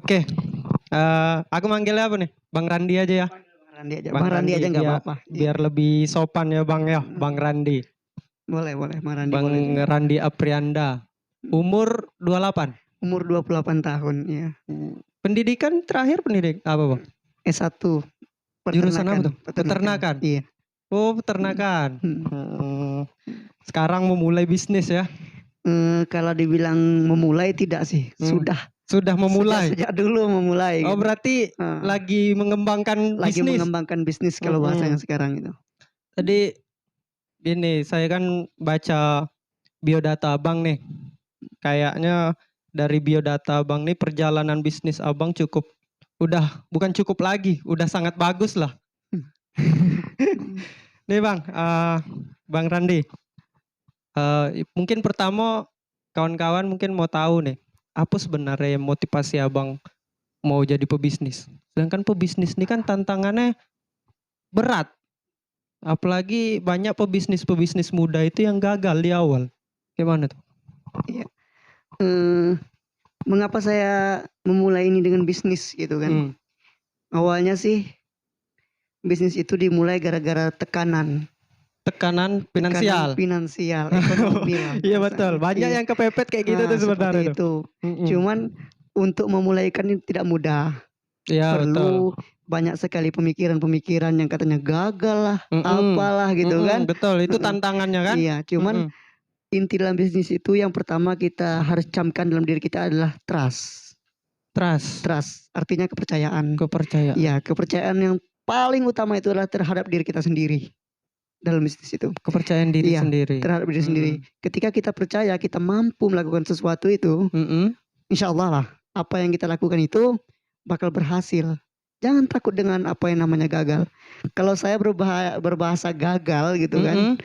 Oke, aku manggilnya apa nih? Bang Randi aja ya. Bang Randi aja. Bang Randi aja nggak iya, apa-apa. Biar lebih sopan ya Bang ya, Bang Randi. Boleh, Bang Randi Bang boleh juga. Randi Aprianda. Umur 28. Umur 28 tahun ya. Pendidikan terakhir apa Bang? S1 Jurusan apa tuh? peternakan. Peternakan. Iya. Oh, peternakan. Sekarang memulai bisnis ya. Kalau dibilang memulai tidak sih, Sudah memulai. Sejak dulu memulai. Oh, gitu. berarti lagi mengembangkan Lagi bisnis. mengembangkan bisnis kalau bahasanya sekarang itu. Tadi gini, saya kan baca biodata Abang nih. Kayaknya dari biodata Abang nih perjalanan bisnis Abang bukan cukup lagi, udah sangat bagus lah. Nih Bang, Bang Randi. Mungkin pertama kawan-kawan mungkin mau tahu nih, apa sebenarnya motivasi Abang mau jadi pebisnis? Sedangkan pebisnis ini kan tantangannya berat. Apalagi banyak pebisnis muda itu yang gagal di awal. Gimana tuh? Iya. Mengapa saya memulai ini dengan bisnis gitu kan? Awalnya sih bisnis itu dimulai gara-gara tekanan Finansial, ekonomi lah. Iya betul, banyak yang kepepet kayak gitu tuh sebenarnya itu. Cuman untuk memulaikan ini tidak mudah. Iya, perlu banyak sekali pemikiran yang katanya gagal lah, apalah gitu kan. Betul, itu tantangannya kan. Iya, cuman inti dalam bisnis itu yang pertama kita harus camkan dalam diri kita adalah trust. Artinya kepercayaan. Iya, kepercayaan yang paling utama itu adalah terhadap diri kita sendiri. Dalam bisnis itu kepercayaan diri sendiri, terhadap diri sendiri. Ketika kita percaya kita mampu melakukan sesuatu itu, insya Allah lah apa yang kita lakukan itu bakal berhasil. Jangan takut dengan apa yang namanya gagal. Kalau saya berbahasa gagal gitu kan,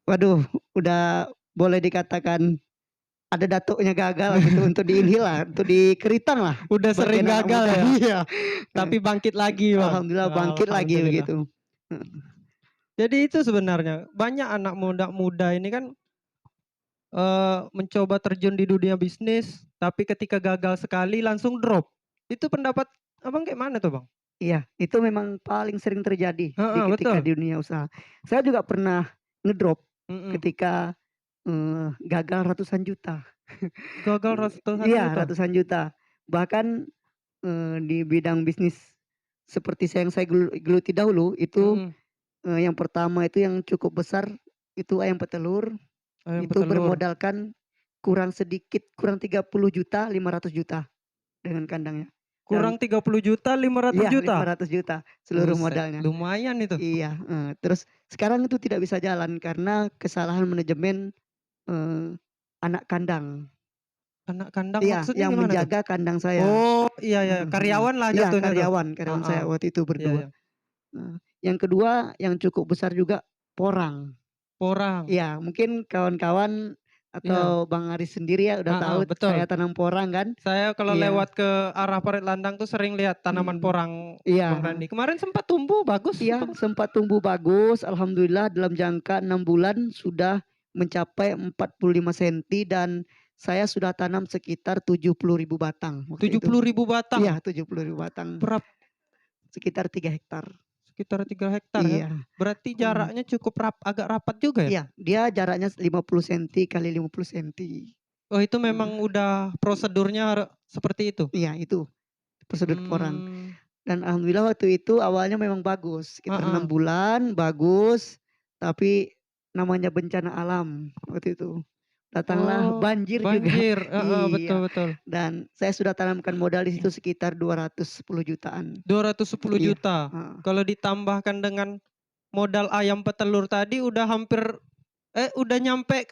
waduh, udah boleh dikatakan ada datuknya gagal gitu untuk diinhil lah, untuk dikeritang lah. Udah sering gagal ya. Iya. Tapi bangkit lagi Bang. Alhamdulillah bangkit lagi begitu. Jadi itu sebenarnya banyak anak muda ini kan mencoba terjun di dunia bisnis, tapi ketika gagal sekali langsung drop. Itu pendapat Abang kayak mana tuh Bang? Iya, itu memang paling sering terjadi ketika di dunia usaha. Saya juga pernah ngedrop ketika gagal ratusan juta. Iya, ratusan juta. Bahkan di bidang bisnis seperti yang saya geluti dahulu itu yang pertama itu yang cukup besar itu ayam petelur. Bermodalkan kurang 30 juta 500 juta dengan kandangnya. Kurang 30 juta 500 juta. 500 juta seluruh modalnya. Lumayan itu. Iya, terus sekarang itu tidak bisa jalan karena kesalahan manajemen anak kandang. Anak kandang maksudnya yang menjaga kandang saya. Oh iya, karyawan lah jatuhnya. Karyawan saya waktu itu berdua. Yang kedua yang cukup besar juga porang. Iya, mungkin kawan-kawan atau Bang Aris sendiri ya udah tahu saya tanam porang kan. Saya kalau lewat ke arah Parit Landang tuh sering lihat tanaman porang Bang Randi. Kemarin sempat tumbuh bagus. Iya, sempat tumbuh bagus. Alhamdulillah dalam jangka 6 bulan sudah mencapai 45 cm dan saya sudah tanam sekitar 70.000 batang. 70.000 batang? Iya, 70.000 batang. Sekitar 3 hektar. Sekitar 3 hektar ya? Berarti jaraknya cukup agak rapat juga ya? Iya, dia jaraknya 50 cm kali 50 cm. Oh itu memang udah prosedurnya seperti itu? Iya, itu prosedur porang. Dan alhamdulillah waktu itu awalnya memang bagus. Sekitar 6 bulan bagus. Tapi namanya bencana alam waktu itu. Datanglah banjir juga. Betul. Dan saya sudah tanamkan modal di situ sekitar 210 jutaan. 210 juta. Kalau ditambahkan dengan modal ayam petelur tadi udah udah nyampe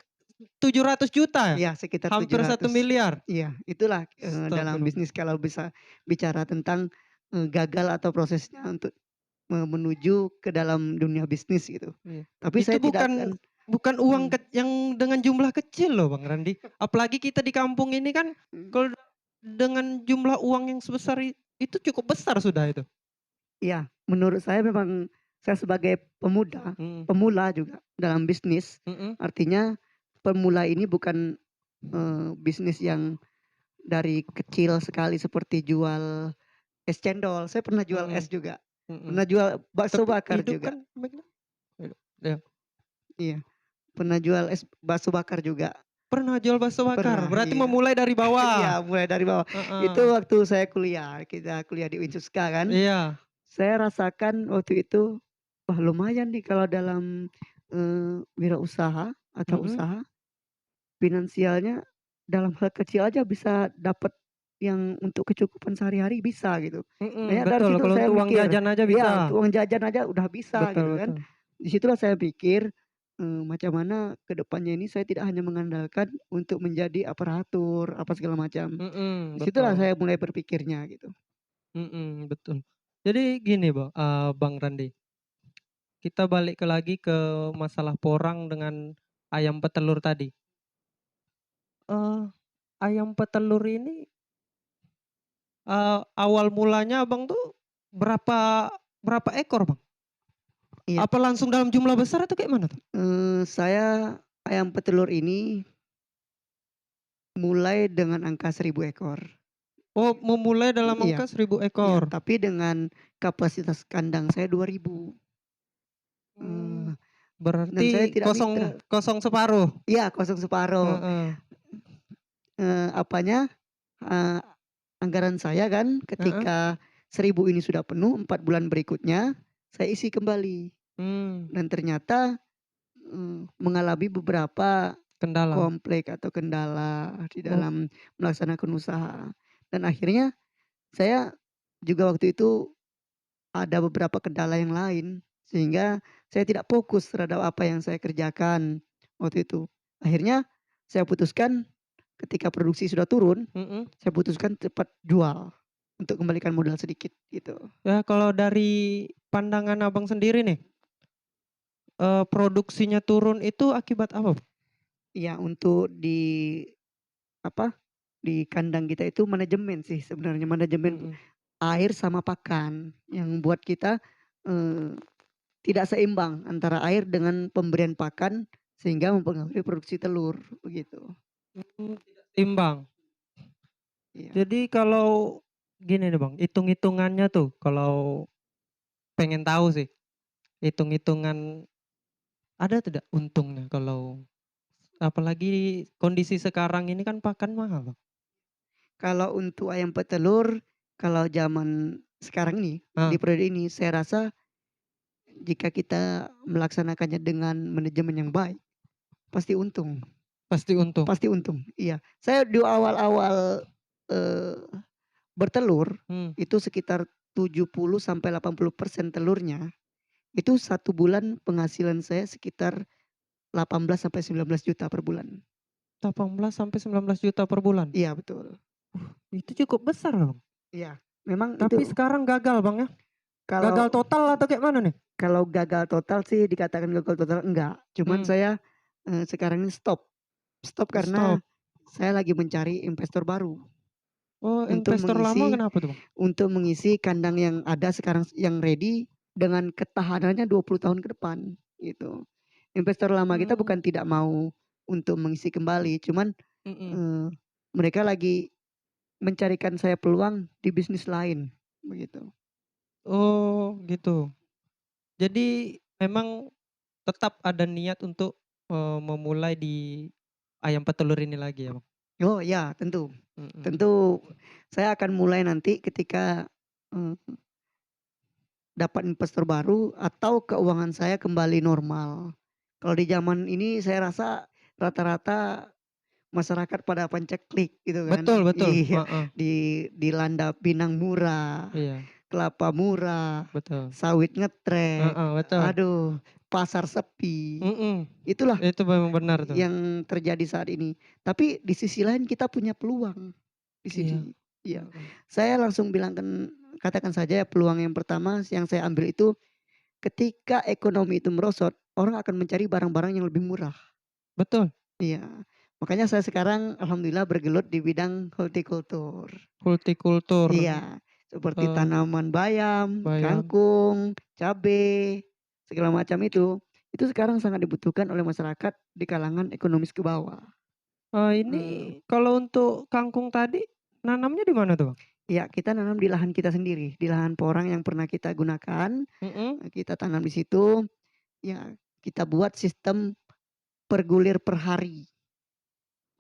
700 juta ya? Iya, sekitar hampir 1 miliar. Iya, itulah dalam bisnis kalau bisa bicara tentang gagal atau prosesnya untuk menuju ke dalam dunia bisnis gitu. Tapi itu saya bukan uang yang dengan jumlah kecil loh Bang Randi. Apalagi kita di kampung ini kan kalau dengan jumlah uang yang sebesar itu cukup besar sudah itu. Iya, menurut saya memang saya sebagai pemula juga dalam bisnis. Artinya pemula ini bukan bisnis yang dari kecil sekali seperti jual es cendol, saya pernah jual Mhm, es juga, mhm. pernah jual bakso Tapi bakar hidup juga. kan bagaimana? Hidup, ya. Iya, pernah jual bakso bakar juga. Pernah jual bakso bakar? Pernah, Berarti iya. memulai dari bawah? Iya, mulai dari bawah. Heeh. Itu waktu saya kuliah, kita kuliah di Unsuska kan, Iya. saya rasakan waktu itu, wah lumayan nih kalau dalam, wirausaha atau Mhm, usaha, finansialnya dalam hal kecil aja bisa dapat yang untuk kecukupan sehari-hari bisa gitu. mhm, Makanya dari betul situ kalau saya untuk uang mikir, jajan aja bisa. iya untuk uang jajan aja udah bisa Betul gitu kan. betul. Di situlah saya pikir, macam mana ke depannya ini saya tidak hanya mengandalkan untuk menjadi aparatur, apa segala macam. Mhm, Di situlah betul. saya mulai berpikirnya gitu. Mhm, betul. Jadi gini Bang Randi, kita balik lagi ke masalah porang dengan ayam petelur tadi. Eee, Ayam petelur ini, awal mulanya Abang tuh berapa berapa ekor Bang? Iya, Apa langsung dalam jumlah besar atau kayak mana tuh? saya ayam petelur ini mulai dengan angka 1.000 ekor. Oh, memulai dalam Iya, angka 1.000 iya, ekor. tapi dengan kapasitas kandang saya 2.000, Mmm, dan saya berarti tidak mitra. kosong kosong separuh? Iya, kosong separuh. Heeh, Apanya, eee, anggaran saya kan heeh, ketika 1.000 ini sudah penuh, 4 bulan berikutnya saya isi kembali mmm, dan ternyata, mengalami beberapa kendala. konflik atau kendala di Oh, dalam melaksanakan usaha. Dan akhirnya saya juga waktu itu ada beberapa kendala yang lain, sehingga saya tidak fokus terhadap apa yang saya kerjakan waktu itu. Akhirnya saya putuskan ketika produksi sudah turun, mhm. saya putuskan cepat jual untuk kembalikan modal sedikit gitu. Ya kalau dari pandangan Abang sendiri nih, produksinya turun itu akibat apa, Bang? Iya, untuk di apa, di kandang kita itu manajemen sih sebenarnya, manajemen Mhm, air sama pakan yang membuat kita, eee, tidak seimbang antara air dengan pemberian pakan sehingga mempengaruhi produksi telur, begitu. tidak seimbang. Iya. Jadi kalau gini nih Bang, hitung-hitungannya tuh kalau pengen tahu sih, hitung-hitungan ada tidak untungnya kalau apalagi kondisi sekarang ini kan pakan mahal, Bang. Kalau untuk ayam petelur, kalau zaman sekarang ini, di Ah, periode ini saya rasa jika kita melaksanakannya dengan manajemen yang baik, pasti untung pasti untung. pasti untung, iya. Saya di awal-awal, eee, bertelur, Hmm, itu sekitar 70 sampai 80% telurnya, itu 1 bulan penghasilan saya sekitar 18 sampai 19 juta per bulan. 18 sampai 19 juta per bulan. Iya betul, Itu cukup besar loh, Bang. iya. Memang Tapi itu sekarang gagal, Bang, ya? Gagal kalau total atau kayak mana nih? Kalau gagal total sih dikatakan gagal total enggak, cuman Hmm, saya, sekarang ini stop. Stop karena stop. saya lagi mencari investor baru Oh, untuk investor lama mengisi kenapa tuh, Bang? kandang yang ada sekarang yang ready dengan ketahanannya 20 tahun ke depan, gitu. Investor lama kita Mmm, bukan tidak mau untuk mengisi kembali, cuman, mhm. eee, mereka lagi mencarikan saya peluang di bisnis lain, begitu. Oh, gitu. Jadi memang tetap ada niat untuk, memulai di ayam petelur ini lagi ya, Bang? Oh ya, tentu. Mhm. Tentu saya akan mulai nanti ketika, eee, dapat investor baru atau keuangan saya kembali normal. Kalau di zaman ini saya rasa rata-rata masyarakat pada paceklik gitu Betul kan. betul, Iya, heeh, dilanda pinang murah, iya, kelapa murah, betul. sawit ngetrek, Heeh, betul. aduh, pasar sepi. Mhm, Itulah itu memang benar tuh. yang terjadi saat ini. Tapi di sisi lain kita punya peluang di sini. Iya, Iya. mhm. Saya langsung katakan saja ya peluang yang pertama yang saya ambil itu ketika ekonomi itu merosot, orang akan mencari barang-barang yang lebih murah. Betul, Iya. Makanya saya sekarang alhamdulillah bergelut di bidang hortikultur. hortikultur, Iya, seperti eee, tanaman bayam, bayam. kangkung, cabe, segala macam itu. Itu sekarang sangat dibutuhkan oleh masyarakat di kalangan ekonomis ke bawah. Ini Heeh. kalau untuk kangkung tadi nanamnya di mana tuh, Bang? Ya, kita nanam di lahan kita sendiri, di lahan porang yang pernah kita gunakan, Mhm. kita tanam di situ, ya kita buat sistem per gulir per hari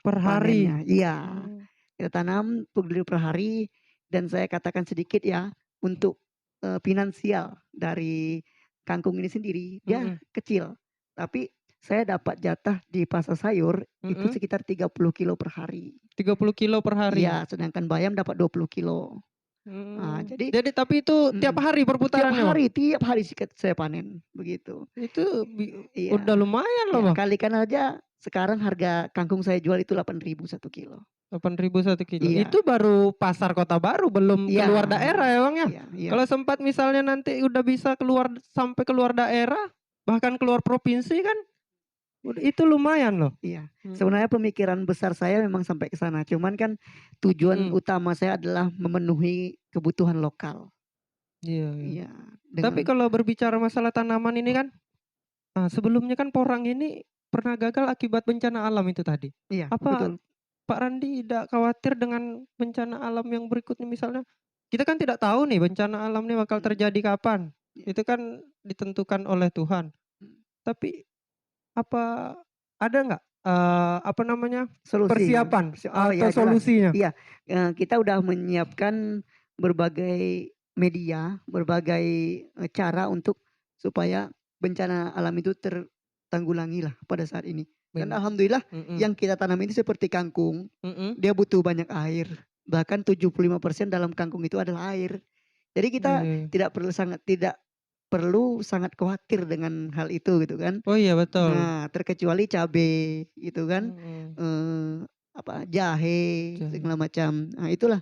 Per hari? panennya. Iya, Mmm. kita tanam per gulir per hari dan saya katakan sedikit ya, untuk, finansial dari kangkung ini sendiri, dia Mhm. kecil, tapi saya dapat jatah di pasar sayur itu Mhm. sekitar 30 kilo per hari. 30 kilo per hari? Iya, sedangkan bayam dapat 20 kilo. Jadi Jadi tapi itu tiap hari perputarannya, Bang? tiap hari sikat saya panen, begitu. Itu udah Iya, lumayan loh, iya, Bang. kalikan aja sekarang harga kangkung saya jual itu 8.000 1 kilo. 8.000 1 kilo. Iya. Itu baru pasar Kota Baru, belum Iya, keluar daerah ya, Bang, ya? iya iya. Kalau sempat misalnya nanti udah bisa keluar sampai keluar daerah, bahkan keluar provinsi kan, itu lumayan loh. Iya. Mhm. Sebenarnya pemikiran besar saya memang sampai ke sana, cuman kan tujuan Mhm. utama saya adalah memenuhi kebutuhan lokal. Iya iya. Iya, Tapi dengan kalau berbicara masalah tanaman ini kan, sebelumnya kan porang ini pernah gagal akibat bencana alam itu tadi. iya, Apa betul. Pak Randi tidak khawatir dengan bencana alam yang berikutnya misalnya, kita kan tidak tahu nih bencana alam ini bakal Mhm, terjadi kapan, iya, itu kan ditentukan oleh Tuhan. mhm. Tapi apa ada nggak, apa namanya, Solusi kan? persiapan Oh atau ya jelas. solusinya? Iya, kita udah menyiapkan berbagai media, berbagai, cara untuk supaya bencana alam itu tertanggulangilah pada saat ini. Dan Ben alhamdulillah mhm. yang kita tanam ini seperti kangkung, Mhm. dia butuh banyak air, bahkan 75% dalam kangkung itu adalah air. Jadi kita Iya. tidak perlu sangat khawatir dengan hal itu gitu kan. Oh iya betul. Nah, terkecuali cabe gitu kan, Mhm. jahe Jahe. segala macam. Nah, itulah,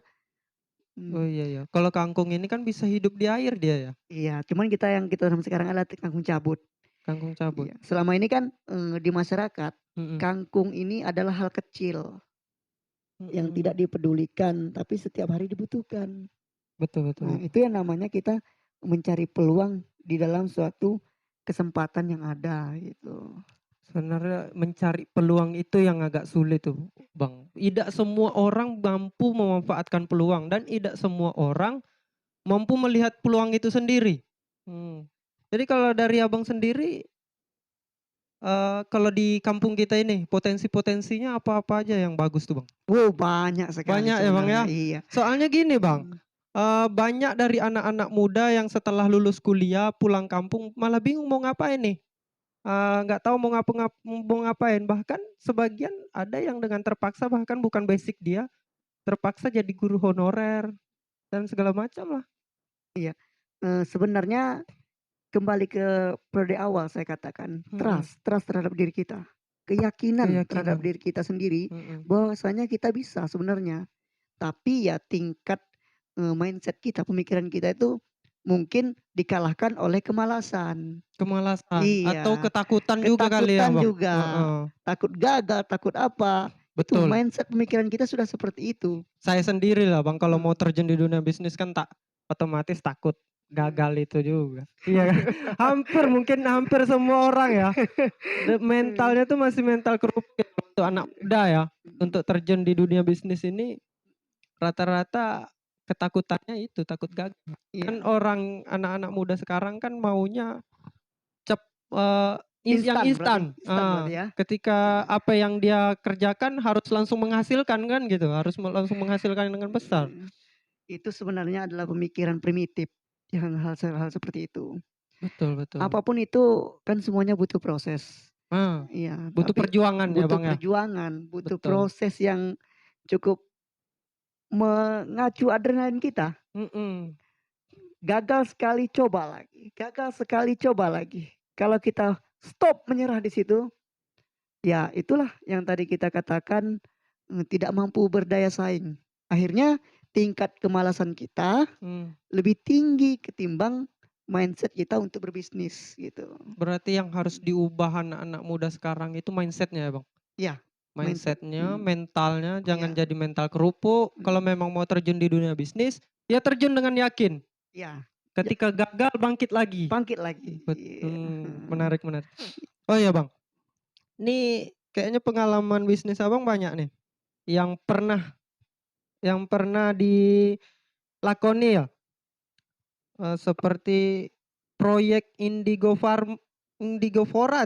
Oh mmm, iya ya. Kalau kangkung ini kan bisa hidup di air dia ya? iya, cuman yang kita tanam sekarang adalah kangkung cabut. Kangkung cabut. Iya, selama ini kan, di masyarakat Mhm. kangkung ini adalah hal kecil yang tidak Mhm. dipedulikan, tapi setiap hari dibutuhkan. Betul betul Nah, betul. itu yang namanya kita mencari peluang di dalam suatu kesempatan yang ada gitu. Sebenarnya mencari peluang itu yang agak sulit tuh, Bang. Tidak semua orang mampu memanfaatkan peluang dan tidak semua orang mampu melihat peluang itu sendiri. Hmm. Jadi kalau dari Abang sendiri, kalau di kampung kita ini potensi-potensinya apa-apa aja yang bagus tuh, Bang? Banyak sekali Banyak ya, Bang, sebenarnya, ya? iya. Soalnya gini, Bang, Mmm, banyak dari anak-anak muda yang setelah lulus kuliah pulang kampung malah bingung mau ngapain nih. Nggak tahu mau ngapain, bahkan sebagian ada yang dengan terpaksa bahkan bukan basic dia, terpaksa jadi guru honorer dan segala macam lah. iya, sebenarnya kembali ke periode awal saya katakan, Mhm. trust terhadap diri kita, keyakinan terhadap Keyakinan. diri kita sendiri Mhm. bahwasanya kita bisa sebenarnya. Tapi ya tingkat, mindset kita, pemikiran kita itu mungkin dikalahkan oleh kemalasan. Kemalasan atau Iya, ketakutan juga kali ya, ketakutan Bang? juga, Heeh, takut gagal, takut apa, itu betul. mindset pemikiran kita sudah seperti itu. Saya sendiri lah, Bang, kalau mau Mmm, terjun di dunia bisnis kan tak otomatis takut mmm. gagal itu juga. Iya kan? Hampir semua orang ya, mentalnya tuh masih mental kerupuk ya untuk anak muda ya, untuk terjun di dunia bisnis ini rata-rata ketakutannya itu, takut gagal. Kan Iya, anak-anak muda sekarang kan maunya cep eee, yang instan, instan berarti ya? ketika Heeh. apa yang dia kerjakan harus langsung menghasilkan kan gitu, harus langsung menghasilkan dengan besar. Eee, itu sebenarnya adalah pemikiran primitif yang hal seperti itu. Betul betul. Apapun itu kan semuanya butuh proses. Ah, Iya, butuh tapi perjuangan ya, butuh Bang, ya? perjuangan, butuh Betul. proses yang cukup mengacu adrenalin kita. Mhm. Gagal sekali coba lagi, gagal sekali coba lagi. Kalau kita stop menyerah di situ, ya itulah yang tadi kita katakan, tidak mampu berdaya saing. Akhirnya tingkat kemalasan kita Mmm. lebih tinggi ketimbang mindset kita untuk berbisnis gitu. Berarti yang harus Mmm, diubah anak-anak muda sekarang itu mindset-nya ya, Bang? iya, mindset, Mindset-nya, mentalnya jangan iya, jadi mental kerupuk, kalau mhm, memang mau terjun di dunia bisnis, ya terjun dengan yakin, iya, ya ketika gagal bangkit lagi. bangkit lagi, iya, heeh, Menarik menarik. Oh iya, Bang, ini kayaknya pengalaman bisnis Abang banyak nih, yang pernah yang pernah dilakoni ya? Seperti proyek Indigofora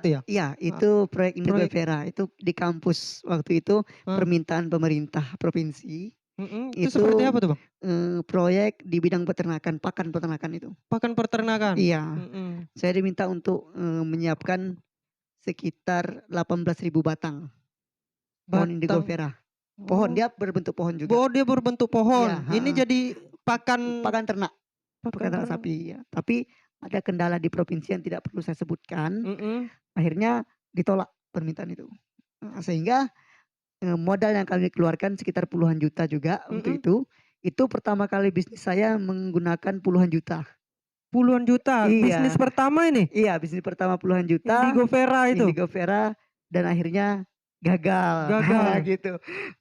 tuh ya? Iya, Heeh, itu proyek Indigo proyek Vera, itu di kampus waktu itu heeh, permintaan pemerintah provinsi, itu seperti itu, apa tuh Bang? proyek di bidang peternakan, pakan peternakan itu. Pakan peternakan? Iya, saya diminta untuk, menyiapkan sekitar 18.000 batang pohon Indigo Batang. Vera. Pohon, Oh. dia berbentuk pohon juga. Oh, dia berbentuk Iya, pohon. Ini heeh, jadi pakan pakan ternak pakan ternak. sapi, ya. Tapi ada kendala di provinsi yang tidak perlu saya sebutkan, Mhm. akhirnya ditolak permintaan itu. Sehingga, modal yang kami keluarkan sekitar puluhan juta juga untuk Mhm. itu pertama kali bisnis saya menggunakan puluhan juta. Puluhan juta, bisnis Iya, pertama ini? iya, bisnis pertama puluhan juta, Indigo Vera itu? Indigo Vera, dan akhirnya gagal, Gagal. gitu.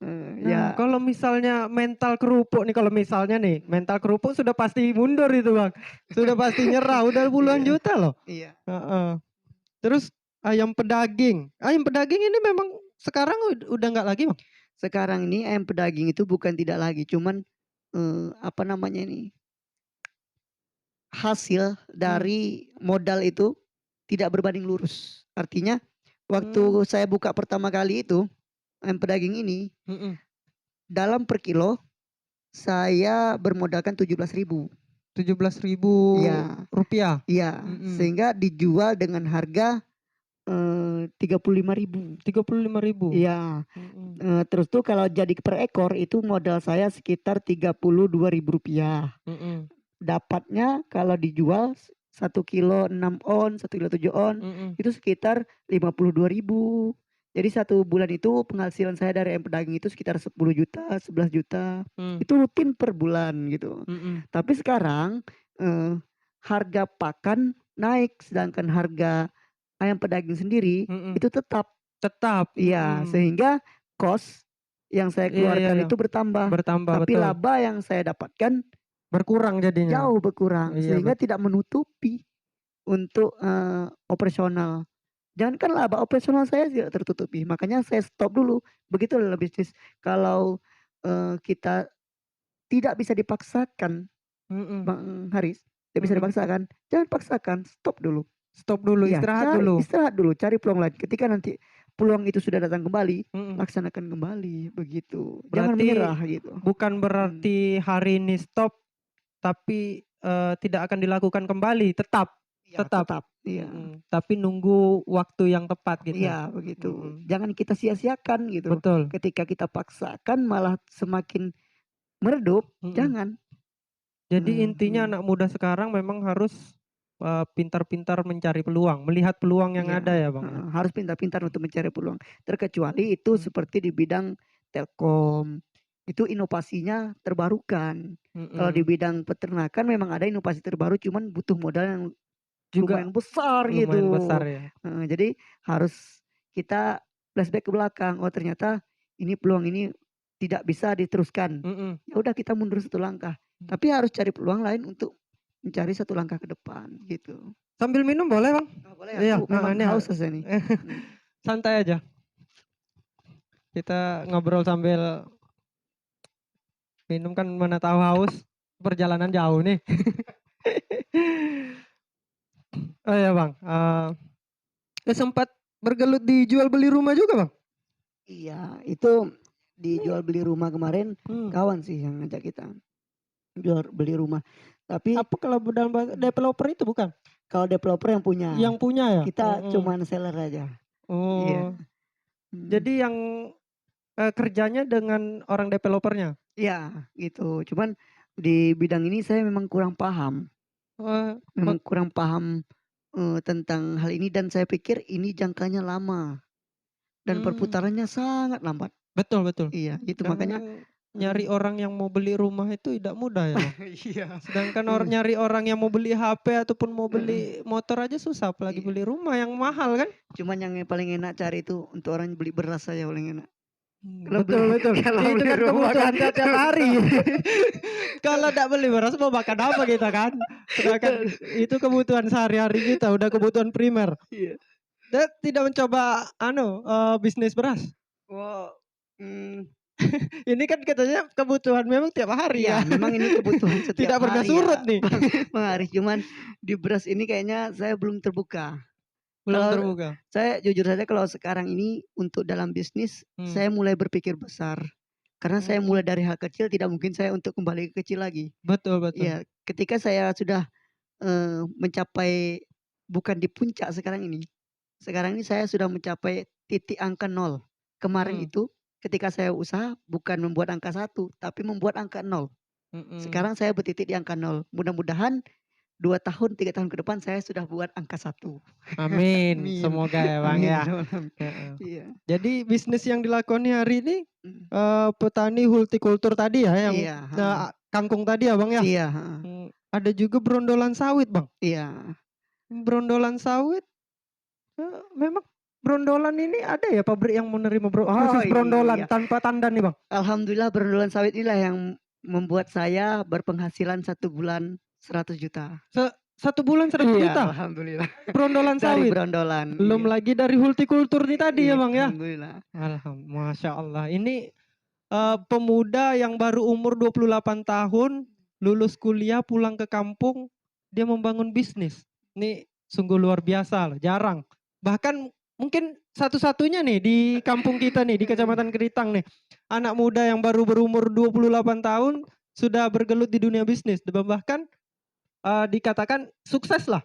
Nah, Ya, kalau misalnya mental kerupuk nih, kalau misalnya nih, mental kerupuk sudah pasti mundur itu Bang. Sudah pasti nyerah, udah puluhan iya, juta loh. iya. Heeh. Terus ayam pedaging. Ayam pedaging ini memang sekarang udah nggak lagi Bang? Sekarang ini ayam pedaging itu bukan tidak lagi, cuman, apa namanya ini, hasil Mmm. dari modal itu tidak berbanding lurus. Artinya waktu Mmm. saya buka pertama kali itu, ayam pedaging ini, Mhm. dalam per kilo saya bermodalkan 17.000. Rp17.000. Iya, iya, Mhm. sehingga dijual dengan harga, 35.000. 35.000. Iya, Mhm. terus tuh kalau jadi per ekor itu modal saya sekitar Rp32.000. Mhm. Dapatnya kalau dijual 1 kilo 6 on, 1 kilo 7 on, Mhm. itu sekitar 52.000. Jadi 1 bulan itu penghasilan saya dari ayam pedaging itu sekitar 10 juta, 11 juta. Mmm. Itu rutin per bulan gitu. Mhm. Tapi sekarang, harga pakan naik, sedangkan harga ayam pedaging sendiri Mhm. itu tetap. Tetap. Iya, Mhm. sehingga cost yang saya Iya iya keluarkan iya. itu bertambah, Bertambah, tapi betul. laba yang saya dapatkan Berkurang jadinya. jauh berkurang, Iya sehingga tidak menutupi untuk, operasional. Jangankan laba, operasional saya tidak tertutupi, makanya saya stop dulu. Begitu adalah bisnis, kalau, kita tidak bisa dipaksakan, Mhm. Bang Haris, tidak bisa Mhm. dipaksakan, jangan paksakan, stop dulu. Stop dulu, Iya, istirahat cari dulu. istirahat dulu, cari peluang lain. Ketika nanti peluang itu sudah datang kembali, Mhm. laksanakan kembali, begitu. Jangan Berarti menyerah gitu. bukan Mhm. berarti hari ini stop, tapi, tidak akan dilakukan kembali, tetap Iya, tetap. tetap, iya. Tapi nunggu waktu yang tepat gitu. Iya, begitu. Mhm. Jangan kita sia-siakan gitu. Betul. Ketika kita paksakan malah semakin meredup, Mhm. jangan. Jadi intinya Mhm. anak muda sekarang memang harus, pintar-pintar mencari peluang, melihat peluang yang Iya, ada ya Bang ya? harus pintar-pintar untuk mencari peluang. Terkecuali itu Mhm. seperti di bidang telkom, itu inovasinya terbarukan. Kalau di Mhm. bidang peternakan memang ada inovasi terbaru, cuman butuh modal yang Juga lumayan besar lumayan gitu. besar ya? Jadi harus kita flashback ke belakang, oh ternyata ini peluang ini tidak bisa diteruskan. Mhm. Ya udah kita mundur 1 langkah, tapi harus cari peluang lain untuk mencari 1 langkah ke depan gitu. Sambil minum boleh Bang? Oh boleh, Iya, aku heeh, memang ini haus saya nih. santai aja. Kita ngobrol sambil minum kan mana tahu haus, perjalanan jauh nih. Oh ya Bang, sempat bergelut di jual beli rumah juga Bang? Iya, itu dijual beli rumah kemarin Mmm. kawan sih yang ngajak kita jual beli rumah. Tapi Apa kalau dalam developer itu bukan? kalau developer yang punya, Yang punya ya? kita cuman seller aja. Iya. Oh, Mhm. jadi yang, kerjanya dengan orang developernya? Iya, gitu. Cuman di bidang ini saya memang kurang paham, Oh, memang kurang paham, tentang hal ini, dan saya pikir ini jangkanya lama dan mmm. perputarannya sangat lambat. Betul betul. Iya, itu Karena makanya kan nyari orang yang mau beli rumah itu tidak mudah ya Bang. iya, Sedangkan iya, nyari orang yang mau beli HP ataupun mau heeh, beli motor aja susah, apalagi iya. beli rumah yang mahal kan? Cuman yang paling enak cari itu untuk orang beli beras saja paling enak. Kalau beli Betul betul. kalau Itu beli kan rumah kan kebutuhan setiap hari. Kalau ndak beli beras mau makan apa kita kan? Sedangkan itu kebutuhan sehari-hari kita, udah kebutuhan primer. iya. Dan tidak mencoba bisnis beras? Oh, mmm. Ini kan katanya kebutuhan memang tiap hari Iya, ya. memang ini kebutuhan Tidak setiap pernah hari surut ya, nih. Bang Haris. Cuman di beras ini kayaknya saya belum terbuka. Belum Kalau terbuka. saya jujur saja kalau sekarang ini untuk dalam bisnis, saya mulai berpikir besar. Karena saya mulai dari hal kecil, tidak mungkin saya untuk kembali ke kecil lagi. Betul, betul. Iya, ketika saya sudah mencapai bukan di puncak sekarang ini. Sekarang ini saya sudah mencapai titik angka 0. Kemarin itu ketika saya usaha bukan membuat angka 1, tapi membuat angka 0. Sekarang saya bertitik di angka 0. Mudah-mudahan 2 tahun, 3 tahun ke depan saya sudah buat angka 1. Amin. Amin. Semoga ya Bang Amin. ya. Iya. Jadi bisnis yang dilakoni hari ini petani hortikultur tadi ya yang Iya, kangkung tadi ya Bang ya. Iya, Ada juga berondolan sawit Bang. Iya. Berondolan sawit memang berondolan ini ada ya pabrik yang menerima khusus berondolan iya. tanpa tanda nih Bang? Alhamdulillah berondolan sawit inilah yang membuat saya berpenghasilan 1 bulan 100 juta. 1 bulan 100 Iya, juta? alhamdulillah. Berondolan Dari sawit? berondolan. Belum Iya. lagi dari hortikultur nih tadi ya Iya, Bang ya? alhamdulillah. Masya Allah. Ini pemuda yang baru umur 28 tahun, lulus kuliah, pulang ke kampung, dia membangun bisnis. Ini sungguh luar biasa loh, jarang. Bahkan mungkin satu-satunya nih di kampung kita nih, di Kecamatan Keritang nih. Anak muda yang baru berumur 28 tahun sudah bergelut di dunia bisnis. Bahkan dikatakan sukses lah.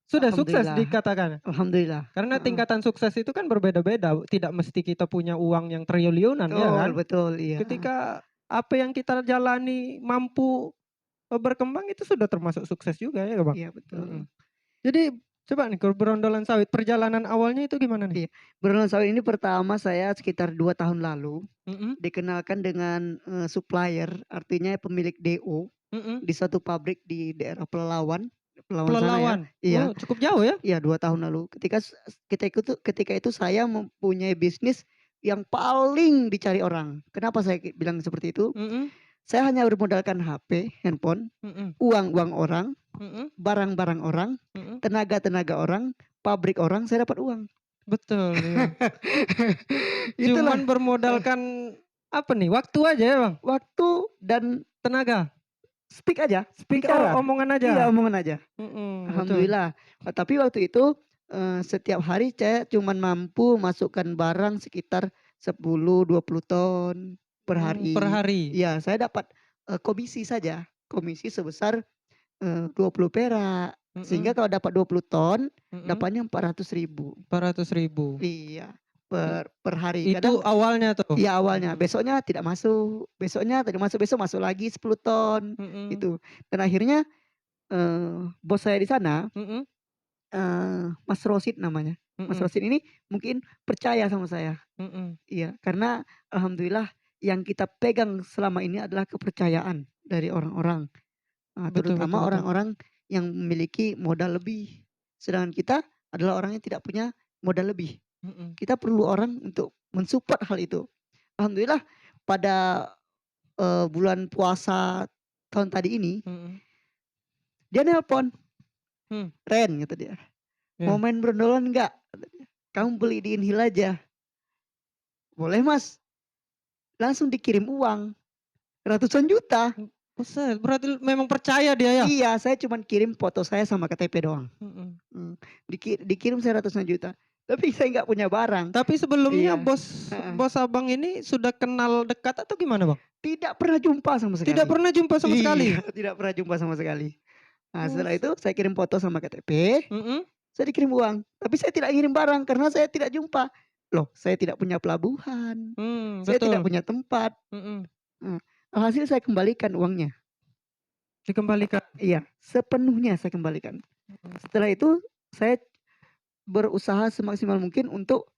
Sudah sukses dikatakan. Alhamdulillah. Karena tingkatan sukses itu kan berbeda-beda. Tidak mesti kita punya uang yang triliunan ya kan. Betul, iya. Ketika apa yang kita jalani mampu berkembang itu sudah termasuk sukses juga ya Bang. Iya, betul. Jadi coba nih berondolan sawit, perjalanan awalnya itu gimana nih? Iya, berondolan sawit ini pertama saya sekitar 2 tahun lalu dikenalkan dengan supplier, artinya pemilik DO di satu pabrik di daerah Pelalawan sana ya. Iya. Oh, cukup jauh ya? Iya, 2 tahun lalu. Ketika itu saya mempunyai bisnis yang paling dicari orang. Kenapa saya bilang seperti itu? Saya hanya bermodalkan HP, handphone, uang orang, barang-barang orang, tenaga-tenaga orang, pabrik orang, saya dapat uang. Betul. Iya. Cuman bermodalkan apa nih? Waktu aja ya Bang? Waktu dan tenaga. Speak aja, omongan aja. Iya, omongan aja. Alhamdulillah. Tapi waktu itu setiap hari saya cuman mampu masukkan barang sekitar 10-20 ton per hari. Per hari. Iya, saya dapat komisi saja. Komisi sebesar 20 perak. Sehingga kalau dapat 20 ton, dapatnya 400.000. 400.000. Iya. Per hari. Itu awalnya tuh. Iya, awalnya. Besoknya tidak masuk. Besoknya tidak masuk, besok masuk lagi 10 ton. Itu. Dan akhirnya bos saya di sana, Mas Rosid namanya. Mas Rosid ini mungkin percaya sama saya. Iya, karena alhamdulillah yang kita pegang selama ini adalah kepercayaan dari orang-orang. Terutama orang-orang yang memiliki modal lebih. Sedangkan kita adalah orang yang tidak punya modal lebih. Kita perlu orang untuk mensupport hal itu. Alhamdulillah pada bulan puasa tahun tadi ini, dia nelpon, Ren kata dia, mau main berondolan enggak? Kamu beli di Inhil aja. Boleh Mas. Langsung dikirim uang ratusan juta. Buset, berarti memang percaya dia ya? Iya, saya cuma kirim foto saya sama KTP doang. Dikirim saya ratusan juta. Tapi saya nggak punya barang. Tapi sebelumnya bos abang ini sudah kenal dekat atau gimana Bang? Tidak pernah jumpa sama sekali. Tidak pernah jumpa sama sekali? Tidak pernah jumpa sama sekali. Nah setelah itu saya kirim foto sama KTP. Saya dikirim uang. Tapi saya tidak kirim barang karena saya tidak jumpa. Loh, saya tidak punya pelabuhan. Saya tidak punya tempat. Alhasil saya kembalikan uangnya. Dikembalikan? Iya, sepenuhnya saya kembalikan. Setelah itu saya berusaha semaksimal mungkin untuk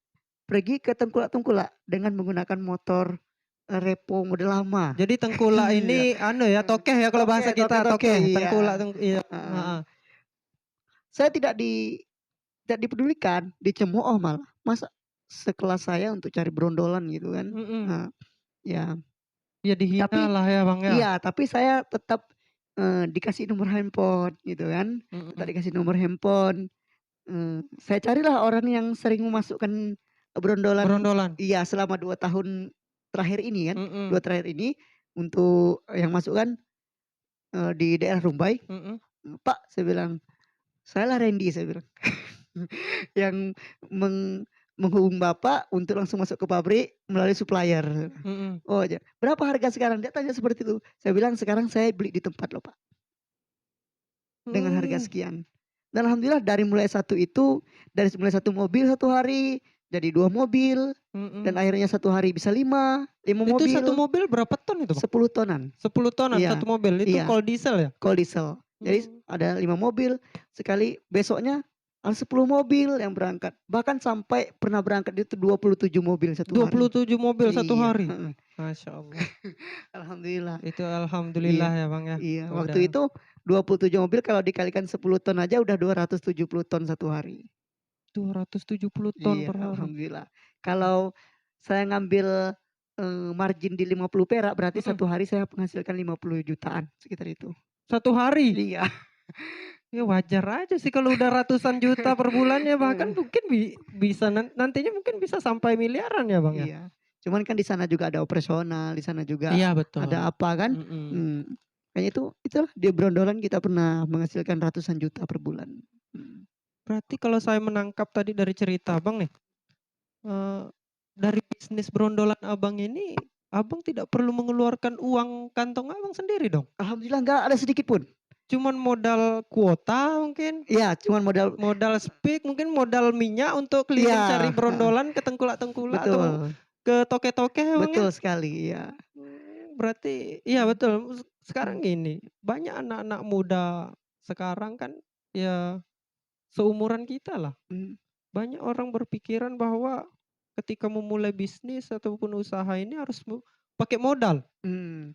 pergi ke tengkulak-tengkulak dengan menggunakan motor repo model lama. Jadi tengkulak ini tokeh ya kalau bahasa kita tokeh. Tengkulak. Iya. Saya tidak dipedulikan, dicemooh malah. Masa sekelas saya untuk cari berondolan gitu kan. Ya dihina lah ya Bang ya. Iya, tapi saya tetap dikasih nomor handphone gitu kan. Tetap dikasih nomor handphone. Saya carilah orang yang sering memasukkan berondolan. Berondolan. Iya, selama 2 tahun terakhir ini kan, Mhm. 2 terakhir ini untuk yang masuk kan, di daerah Rumbai. Mhm. "Pak," saya bilang, "saya lah Randy," saya bilang, "yang menghubung Bapak untuk langsung masuk ke pabrik melalui supplier." Mhm. "Oh ya, berapa harga sekarang?" Dia tanya seperti itu. Saya bilang, "Sekarang saya beli di tempat loh Pak, dengan harga Mmm. sekian." Dan alhamdulillah dari mulai mulai 1 mobil 1 hari, jadi 2 mobil, dan Mhm. akhirnya 1 hari bisa 5 Itu 1 mobil, mobil berapa ton itu, Bang? 10 tonan. 10 tonan Iya 1 mobil, itu iya, kalau diesel ya? kalau diesel. Jadi Mmm. ada 5 mobil, sekali besoknya ada 10 mobil yang berangkat. Bahkan sampai pernah berangkat itu 27 mobil 1 hari. 27 mobil 1 Iya, hari? heeh. Masya Allah. Alhamdulillah. Itu alhamdulillah Iya ya, Bang, ya. iya, waktu Udah itu 27 mobil kalau dikalikan 10 ton aja udah 270 ton 1 hari. 270 ton Iya, per hari. alhamdulillah. Kalau saya ngambil, margin di 50 perak berarti Mhm. 1 hari saya menghasilkan 50 jutaan, sekitar itu. 1 hari? Iya. Ya wajar aja sih kalau udah ratusan juta per bulan ya, bahkan Heeh. mungkin bisa nantinya mungkin bisa sampai miliaran ya, Bang, ya? Iya, cuman kan di sana juga ada operasional, di sana juga Iya betul. ada apa kan, Mhm. kayaknya itulah di obrolan kita pernah menghasilkan ratusan juta per bulan. Berarti kalau saya menangkap tadi dari cerita Abang nih, eee, dari bisnis brondolan Abang ini, Abang tidak perlu mengeluarkan uang kantong Abang sendiri dong? Alhamdulillah nggak ada sedikit pun. Cuman modal kuota mungkin, Iya, cuman modal modal speak, mungkin modal minyak untuk keliling cari iya, heeh, brondolan ke tengkulak-tengkulak atau betul, ke toke-toke ya, Bang, ya? betul sekali, iya. Berarti iya betul, Mmm, sekarang gini, banyak anak-anak muda sekarang kan ya seumuran kita lah, mmm, banyak orang berpikiran bahwa ketika memulai bisnis ataupun usaha ini harus pakai modal. mmm,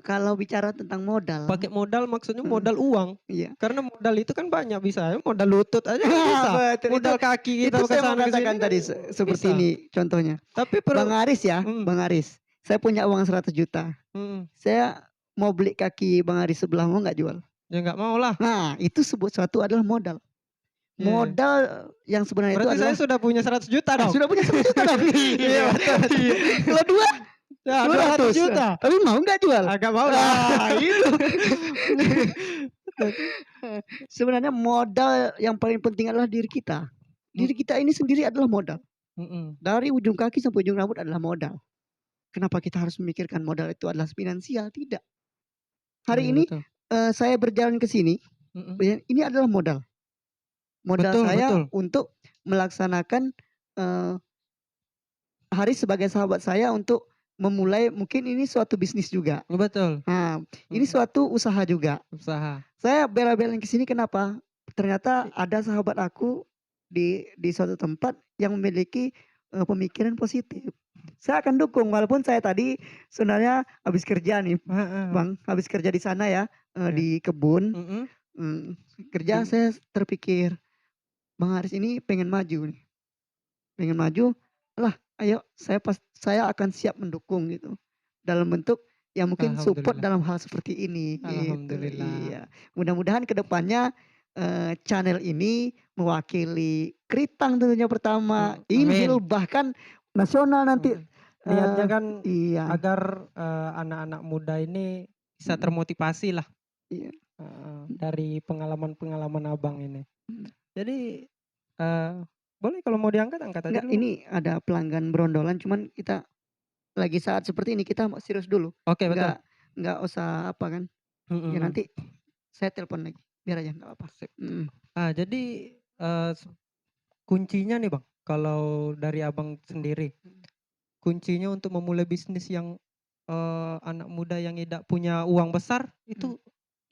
kalau bicara tentang modal, Pakai modal maksudnya heeh, modal uang, iya. karena modal itu kan banyak bisa, modal lutut aja kan bisa, Betul, modal kaki itu kita ke saya mau sana ke sini katakan kan tadi seperti bisa. ini contohnya. Tapi mhm, Bang Aris, saya punya uang 100 juta. mhm, Saya mau beli kaki Bang Aris sebelah, mau nggak jual? ya nggak mau lah. Nah, itu suatu adalah modal. Iya iya. Modal yang sebenarnya itu Berarti saya adalah sudah punya 100 juta dong? sudah punya 100 juta dong. Iya Iya betul. iya. Kalau 2, Ya 200 200, juta. tapi mau nggak jual? Agak mau lah. Ah, itu. Jadi Sebenarnya modal yang paling penting adalah diri kita. mhm, Diri kita ini sendiri adalah modal. mhm, Dari ujung kaki sampai ujung rambut adalah modal. Kenapa kita harus memikirkan modal itu adalah finansial? Tidak. Hari iya ini, betul, saya berjalan ke sini, mhm, ini adalah modal. Modal betul saya betul, untuk melaksanakan, eee, Haris sebagai sahabat saya untuk memulai mungkin ini suatu bisnis juga. betul, Nah, ini mhm, suatu usaha juga. usaha. Saya bela-belain ke sini kenapa? Ternyata I ada sahabat aku di suatu tempat yang memiliki, pemikiran positif. Saya akan dukung walaupun saya tadi sebenarnya habis kerja nih, heeh, Bang, habis kerja di sana ya, iya, di kebun, mhm, mmm, di kerja saya terpikir, Bang Haris ini pengen maju nih, pengen maju, lah ayo saya akan siap mendukung gitu. Dalam bentuk ya mungkin support alhamdulillah dalam hal seperti ini gitu, alhamdulillah, iya. Mudah-mudahan ke depannya, channel ini mewakili Keritang tentunya pertama, amin, Inhil bahkan nasional nanti, mhm. Niatnya kan iya agar, anak-anak muda ini bisa mhm, termotivasi lah, iya, heeh, dari pengalaman-pengalaman Abang ini. mhm. Jadi, eee, boleh kalau mau diangkat, angkat aja Enggak, dulu, Bang. ini ada pelanggan berondolan cuman kita lagi saat seperti ini kita serius dulu, Oke betul, nggak nggak usah apa kan, mhm ya mhm, nanti saya telepon lagi, biar aja nggak apa-apa, sip. mhm, Jadi, eee, s kuncinya nih, Bang, kalau dari Abang sendiri, mhm, kuncinya untuk memulai bisnis yang, anak muda yang tidak punya uang besar mhm, itu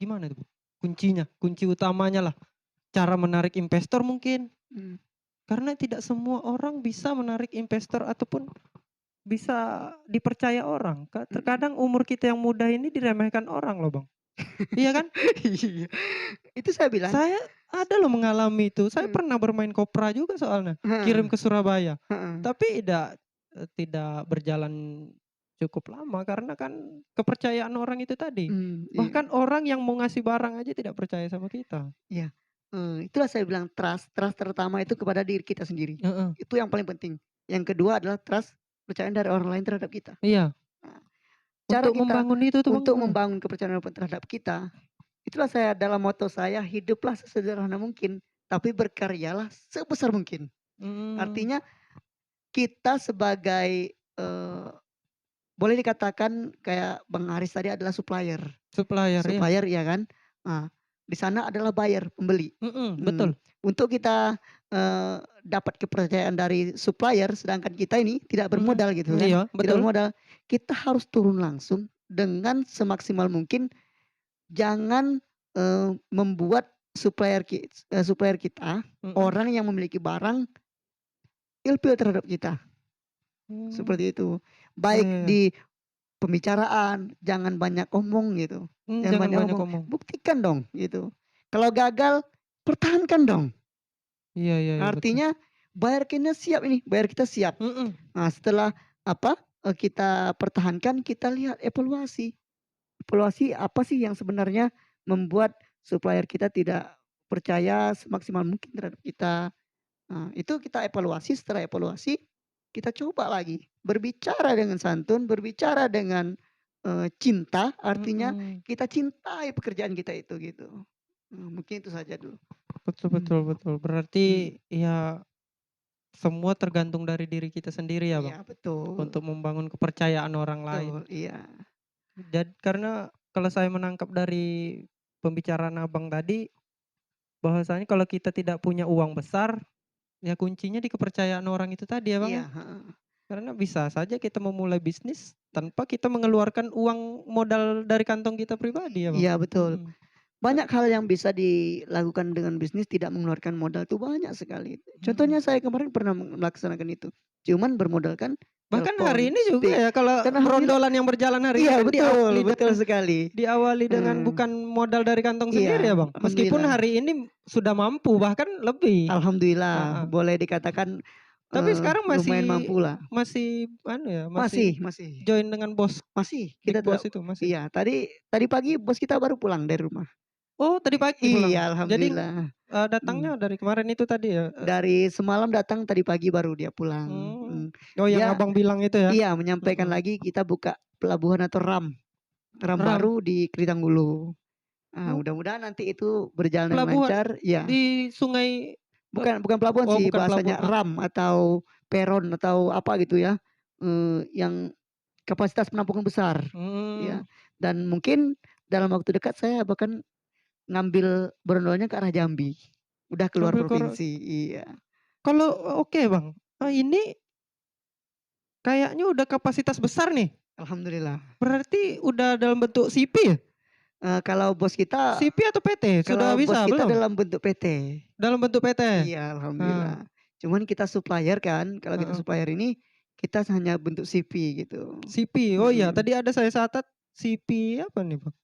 gimana tuh, Bang? Kuncinya, kunci utamanya lah, cara menarik investor mungkin? mhm, Karena tidak semua orang bisa menarik investor ataupun bisa dipercaya orang. mhm. Terkadang umur kita yang muda ini diremehkan orang loh, Bang. Iya kan? Iya, itu saya bilang, Saya ada loh mengalami itu. Saya mhm, pernah bermain kopra juga soalnya, heeh kirim ke Surabaya. heeh, Tapi tidak berjalan cukup lama karena kan kepercayaan orang itu tadi. iya Bahkan orang yang mau ngasih barang aja tidak percaya sama kita. iya, itulah saya bilang trust trust terutama itu kepada diri kita sendiri, Heeh, itu yang paling penting. Yang kedua adalah trust kepercayaan dari orang lain terhadap kita. Iya. Nah, cara Untuk kita membangun itu tuh untuk Bang. membangun kepercayaan terhadap kita, itulah saya dalam moto saya, hiduplah sesederhana mungkin, tapi berkaryalah sebesar mungkin. Artinya kita sebagai boleh dikatakan kayak Bang Haris tadi adalah supplier. Supplier, ya. Supplier ya kan. Nah, di sana adalah buyer, pembeli. Betul. Untuk kita dapat kepercayaan dari supplier, sedangkan kita ini tidak bermodal gitu kan. Iya, Tidak betul. bermodal. Kita harus turun langsung dengan semaksimal mungkin. Jangan membuat supplier kita orang yang memiliki barang ilfil terhadap kita. Seperti itu. Baik di pembicaraan, jangan banyak omong gitu. Jangan banyak omong. Buktikan dong gitu. Kalau gagal, pertahankan dong. Iya, Artinya bayar kita siap. Nah, setelah kita pertahankan, kita lihat evaluasi. Evaluasi apa sih yang sebenarnya membuat supplier kita tidak percaya semaksimal mungkin terhadap kita. Nah, itu kita evaluasi, setelah evaluasi kita coba lagi berbicara dengan santun, berbicara dengan cinta, artinya kita cintai pekerjaan kita itu gitu. Mungkin itu saja dulu. Betul. Berarti ya semua tergantung dari diri kita sendiri ya Bang. Iya, betul. Untuk membangun kepercayaan orang lain. Betul, iya. Jadi karena kalau saya menangkap dari pembicaraan Abang tadi, bahwasanya kalau kita tidak punya uang besar, ya kuncinya di kepercayaan orang itu tadi ya Bang. Iya. Karena bisa saja kita memulai bisnis tanpa kita mengeluarkan uang modal dari kantong kita pribadi ya Bang. Iya, betul. Banyak hal yang bisa dilakukan dengan bisnis tidak mengeluarkan modal itu banyak sekali. Contohnya saya kemarin pernah melaksanakan itu. Cuman bermodalkan bahkan hari ini juga ya kalau berondolan yang berjalan hari ini kan betul sekali. Diawali dengan bukan modal dari kantong sendiri ya Bang. Meskipun hari ini sudah mampu bahkan lebih. Alhamdulillah, boleh dikatakan. Tapi sekarang lumayan mampu lah. Masih Masih join dengan bos. Masih kita bos itu masih. Iya, tadi pagi bos kita baru pulang dari rumah. Oh, tadi pagi pulang. Iya, alhamdulillah. Jadi datangnya dari kemarin itu tadi ya. Dari semalam datang, tadi pagi baru dia pulang. Oh, yang Abang bilang itu ya. Iya, menyampaikan lagi kita buka pelabuhan atau RAM baru di Kritanggulu. Nah, mudah-mudahan nanti itu berjalan dengan lancar. Ya. Di sungai. Bukan pelabuhan sih, bahasanya RAM atau peron atau apa gitu ya. Yang kapasitas penampungan besar. Ya. Dan mungkin dalam waktu dekat saya bahkan ngambil berondolnya ke arah Jambi. Udah keluar provinsi. Iya. Kalau oke Bang. Ini kayaknya udah kapasitas besar nih. Alhamdulillah. Berarti udah dalam bentuk CP ya? Kalau bos kita CP atau PT? Sudah bisa bos kita belum? dalam bentuk PT. Dalam bentuk PT? Iya, alhamdulillah. Cuman kita supplier kan. Kalau kita supplier ini kita hanya bentuk CP gitu. CP. Oh iya, tadi ada saya catat CP apa nih Bang?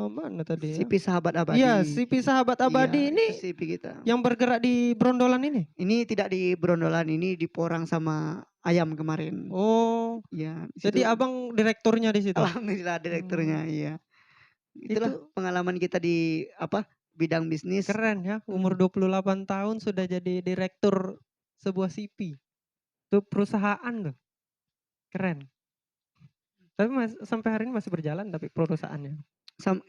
Mana tadi ya? CP Sahabat Abadi. Iya, CP Sahabat Abadi ini CP kita. Yang bergerak di Brondolan ini? Ini tidak di Brondolan, ini di Porang sama Ayam kemarin. Oh. Iya. Jadi Abang direkturnya di situ? Alhamdulillah direkturnya, iya. Itulah pengalaman kita di bidang bisnis. Keren ya, umur 28 tahun sudah jadi direktur sebuah CP. Itu perusahaan tuh. Keren. Tapi sampai hari ini masih berjalan tapi perusahaannya.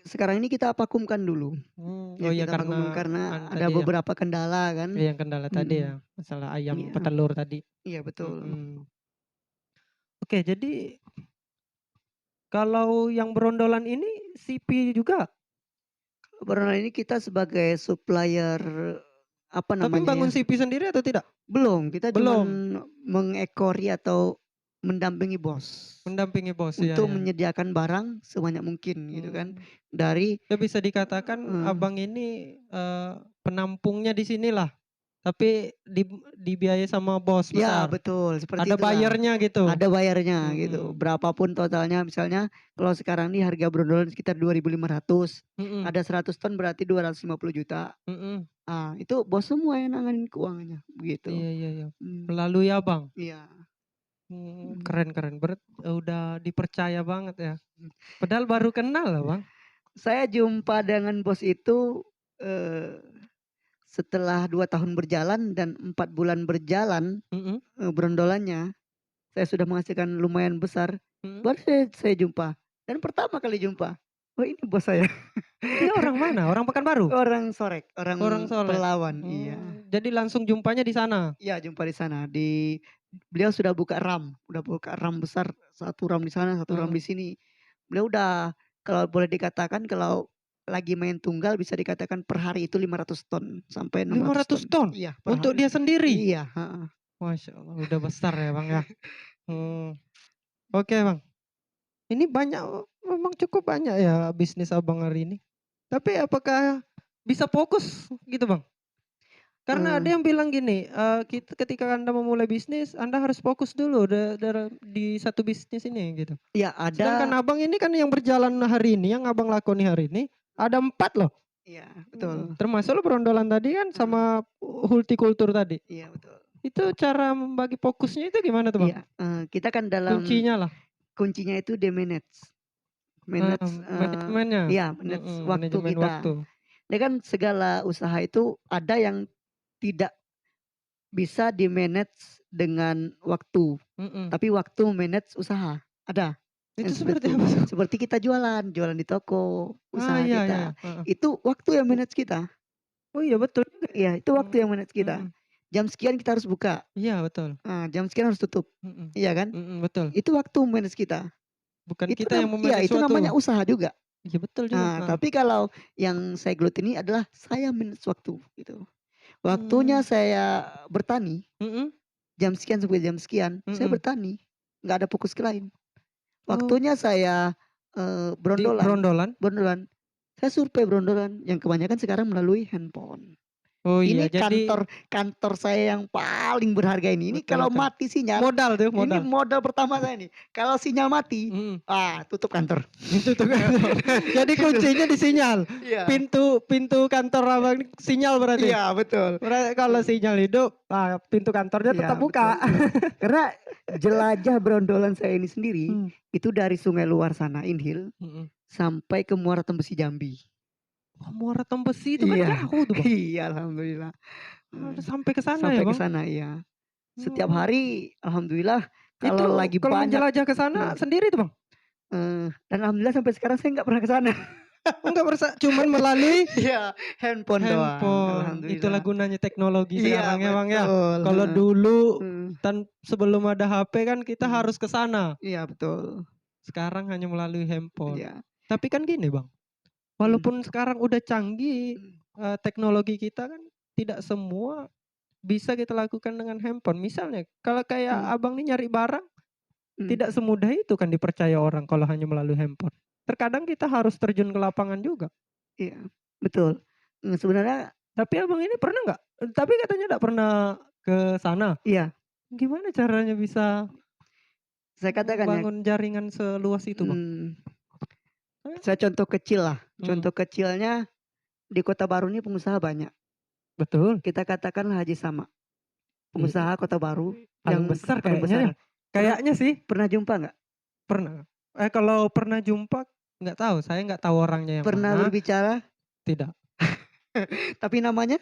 Sekarang ini kita vakumkan dulu. Oh iya, karena ada beberapa kendala kan. Yang kendala tadi ya, masalah ayam petelur tadi. Iya, betul. Oke, jadi kalau yang berondolan ini CP juga? Berondolan ini kita sebagai supplier Tapi bangun CP sendiri atau tidak? Belum, kita cuma mengekori atau mendampingi bos. Mendampingi bos untuk menyediakan barang sebanyak mungkin gitu kan. Dari ya bisa dikatakan Abang ini penampungnya di sinilah. Tapi dibiayai sama bos besar. Ya, betul, seperti ada bayarnya gitu. Ada bayarnya gitu. Berapapun totalnya, misalnya kalau sekarang ini harga berondolan sekitar 2.500. Ada 100 ton berarti 250 juta. Itu bos semua yang nanganin keuangannya begitu. Iya. Melalui Abang. Iya. Keren. Udah dipercaya banget ya. Padahal baru kenal lah Bang. Saya jumpa dengan bos itu setelah 2 tahun berjalan dan 4 bulan berjalan berondolannya. saya sudah menghasilkan lumayan besar, baru saya jumpa. Dan pertama kali jumpa, oh ini bos saya. Dia orang mana? Orang Pekanbaru? Orang Sorek, orang Orang Solek? Pelawan, iya. Jadi langsung jumpanya di sana? Iya, jumpa di sana. Beliau sudah buka RAM besar, 1 RAM di sana, 1 RAM di sini. Beliau udah, kalau boleh dikatakan, kalau lagi main tunggal bisa dikatakan per hari itu 500 ton sampai 600 500 ton. ton? Iya, per Untuk hari. dia sendiri? Iya, heeh. Masya Allah, udah besar ya Bang ya. Oke Bang. Ini banyak, memang cukup banyak ya bisnis Abang hari ini. Tapi apakah bisa fokus gitu Bang? Karena ada yang bilang gini, ketika Anda memulai bisnis, Anda harus fokus dulu di satu bisnis ini gitu. Iya, Sedangkan ada. Abang ini kan yang berjalan hari ini, yang Abang lakoni hari ini, ada 4 loh. Iya, betul. Termasuk lo berondolan tadi kan sama hortikultur tadi. Iya, betul. Itu cara membagi fokusnya itu gimana tuh Bang? Iya, kita kan dalam Kuncinya lah. kuncinya itu di-manage. Manajemennya. Iya, manage waktu Manajemen kita. waktu. Ini kan segala usaha itu ada yang tidak bisa di-manage dengan waktu, tapi waktu manage usaha, ada. Itu Yang seperti apa tuh? Seperti kita jualan di toko, usaha iya, kita. iya. Itu waktu yang manage kita. Oh iya betul. Iya, itu waktu yang manage kita. Jam sekian kita harus buka. Iya betul. Jam sekian harus tutup. Iya kan? Betul. Itu waktu manage kita. Bukan Itu kita yang iya, memanage itu namanya usaha juga. Iya betul juga. Tapi kalau yang saya geluti ini adalah saya manage waktu gitu. Waktunya saya bertani, jam sekian sampai jam sekian, saya bertani, nggak ada fokus ke lain. Waktunya saya berondolan, saya survei berondolan, yang kebanyakan sekarang melalui handphone. Oh iya, Ini jadi kantor saya yang paling berharga ini. Ini kalau mati sinyal, modal tuh, ini modal pertama saya nih. Kalau sinyal mati, tutup kantor. Tutup kantor. Jadi kuncinya di sinyal. Iya. Pintu kantor Abang sinyal berarti. Iya, betul. Berarti kalau sinyal hidup, pintu kantornya tetap buka. Karena jelajah berondolan saya ini sendiri itu dari sungai luar sana, Inhil, sampai ke Muara Tembesi Jambi. Muara Tembesi itu kan jauh tuh Bang. Iya, alhamdulillah. Sampai ke sana Sampai ya Bang? ke sana, iya. Setiap hari alhamdulillah kalau lagi kalau banyak menjelajah ke sana sendiri tuh Bang? Dan alhamdulillah sampai sekarang saya nggak pernah ke sana. Enggak cuman melalui handphone doang. Alhamdulillah. Itulah gunanya teknologi sekarang ya Bang ya. Betul. Kalau dulu sebelum ada HP kan kita harus ke sana. Iya, betul. Sekarang hanya melalui handphone. Iya. Tapi kan gini Bang, walaupun sekarang udah canggih teknologi kita kan tidak semua bisa kita lakukan dengan handphone. Misalnya kalau kayak Abang nih nyari barang, tidak semudah itu kan dipercaya orang kalau hanya melalui handphone. Terkadang kita harus terjun ke lapangan juga. Iya, betul. Sebenarnya. Tapi Abang ini pernah nggak? Tapi katanya nggak pernah ke sana. Iya. Gimana caranya bisa saya katakan bangun jaringan seluas itu Bang? Saya contoh kecil lah. Contoh kecilnya di Kota Baru ini pengusaha banyak. Betul. Kita katakanlah Haji Sama. Pengusaha Kota Baru yang besar kayaknya. Kayaknya sih. Pernah jumpa nggak? Pernah. Kalau pernah jumpa nggak tahu. Saya nggak tahu orangnya yang pernah mana. Berbicara? Tidak. Tapi namanya?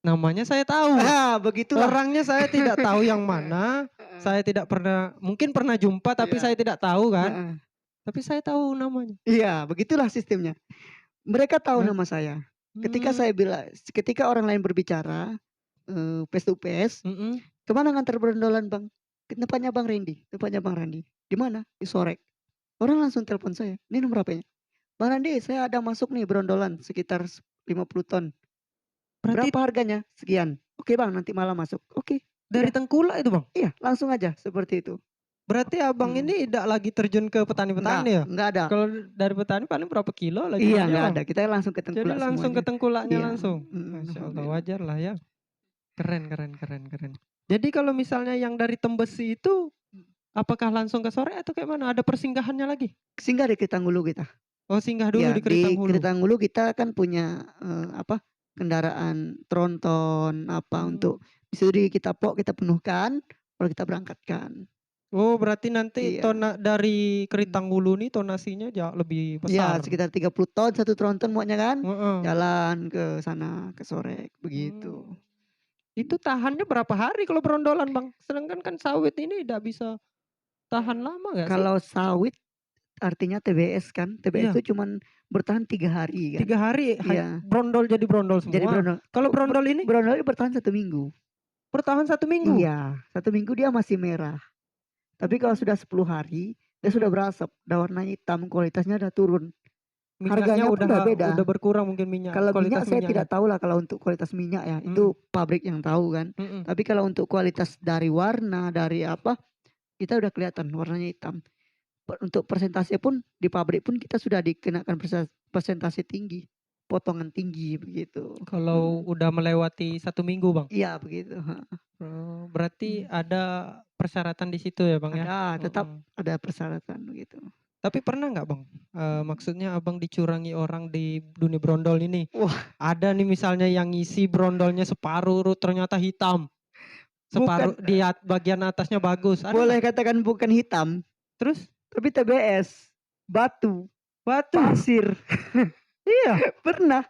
Namanya saya tahu. Begitulah. Orangnya saya tidak tahu yang mana. Saya tidak pernah. Mungkin pernah jumpa tapi saya tidak tahu kan. Tapi saya tahu namanya. Iya, begitulah sistemnya. Mereka tahu nama saya. Ketika orang lain berbicara face to face, kemana ngantar berondolan Bang? Ke tempatnya Bang Randy. Di mana? Di Sorek. Orang langsung telepon saya. Ini nomor HP-nya. Bang Randy, saya ada masuk nih berondolan sekitar 50 ton. Berapa harganya? Sekian. Oke Bang, nanti malam masuk. Oke. Dari Tengkulak itu Bang? Iya, langsung aja seperti itu. Berarti Abang ini tidak lagi terjun ke petani-petani ya? Enggak ada. Kalau dari petani paling berapa kilo lagi? Iya, enggak ada. Kita langsung ke Tengkulak. Jadi langsung semuanya. ke Tengkulaknya langsung. Masya Allah, wajar lah ya. Keren. Jadi kalau misalnya yang dari Tembesi itu, apakah langsung ke sore atau kayak mana? Ada persinggahannya lagi? Singgah di Kritanggulu kita. Oh, singgah dulu di Kritanggulu. Di Kritanggulu kita kan punya kendaraan tronton untuk bisa kita penuhkan, baru kita berangkatkan. Oh, berarti nanti dari Kritanggulu nih tonasinya jauh lebih besar. Iya, sekitar 30 ton satu tronton muatnya kan. Jalan ke sana, ke Sorek, begitu. Itu tahannya berapa hari kalau berondolan Bang? Sedangkan kan sawit ini tidak bisa tahan lama nggak sih? Kalau sawit artinya TBS kan, TBS Iya. itu cuman bertahan 3 hari kan. 3 hari Iya. brondol jadi brondol Jadi semua. brondol. Kalau brondol ini? Brondol ini bertahan 1 minggu. Bertahan 1 minggu? Iya, 1 minggu dia masih merah. Tapi kalau sudah 10 hari, dia sudah berasap, udah warnanya hitam, kualitasnya udah turun. Minyaknya Harganya pun udah beda. udah berkurang mungkin minyak. Kalau minyak saya minyaknya. tidak tahu lah kalau untuk kualitas minyak ya, itu pabrik yang tahu kan. Tapi kalau untuk kualitas dari warna, dari apa, kita udah kelihatan warnanya hitam. Untuk persentase pun di pabrik pun kita sudah dikenakan persentase tinggi, potongan tinggi begitu. Kalau udah melewati 1 minggu Bang? Iya begitu. Berarti ada persyaratan di situ ya Bang ya? Ada, tetap ada persyaratan begitu. Tapi pernah nggak Bang, maksudnya Abang dicurangi orang di dunia brondol ini? Wah. Ada nih misalnya yang ngisi brondolnya separuh ternyata hitam. Separuh di bagian atasnya bagus. Ada boleh gak? Katakan bukan hitam. Terus? Tapi TBS, batu, pasir. Iya, pernah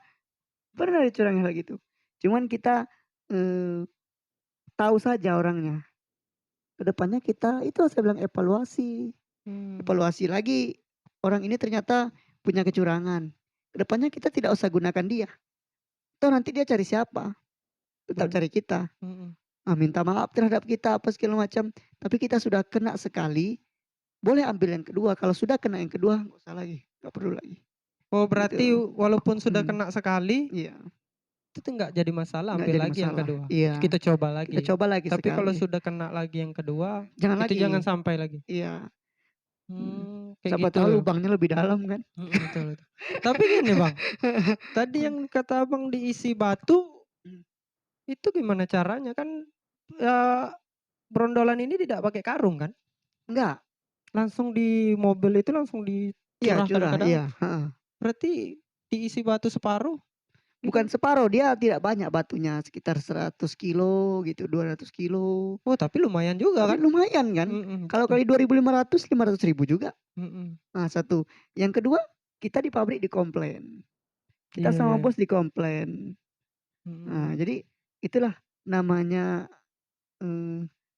dicurangi hal gitu. Cuman kita tahu saja orangnya. Kedepannya kita itu saya bilang evaluasi. Evaluasi lagi, orang ini ternyata punya kecurangan. Kedepannya kita tidak usah gunakan dia. Toh nanti dia cari siapa? Tetap cari kita. Minta maaf terhadap kita apa segala macam. Tapi kita sudah kena sekali, boleh ambil yang kedua. Kalau sudah kena yang kedua, nggak usah lagi, nggak perlu lagi. Oh berarti gitu. Walaupun sudah kena sekali, iya, itu nggak jadi masalah, ambil lagi yang kedua. Iya. Kita coba lagi. Tapi sekali. kalau sudah kena lagi yang kedua, jangan sampai lagi. Iya. Kayak siapa gitu. Tahu lubangnya lebih dalam kan. Betul. Tapi gini Bang, tadi yang kata Abang diisi batu, itu gimana caranya kan? Brondolan ini tidak pakai karung kan? Enggak. Langsung di mobil itu langsung dicurahkan ke dalam. Iya. Berarti diisi batu separuh? Bukan separuh, dia tidak banyak batunya, sekitar 100 kilo gitu, 200 kilo. Oh tapi lumayan juga kan? Lumayan kan? Kalau kali 2.500, 500.000 juga. Nah satu. Yang kedua, kita di pabrik dikomplain. Kita sama bos dikomplain. Nah jadi itulah namanya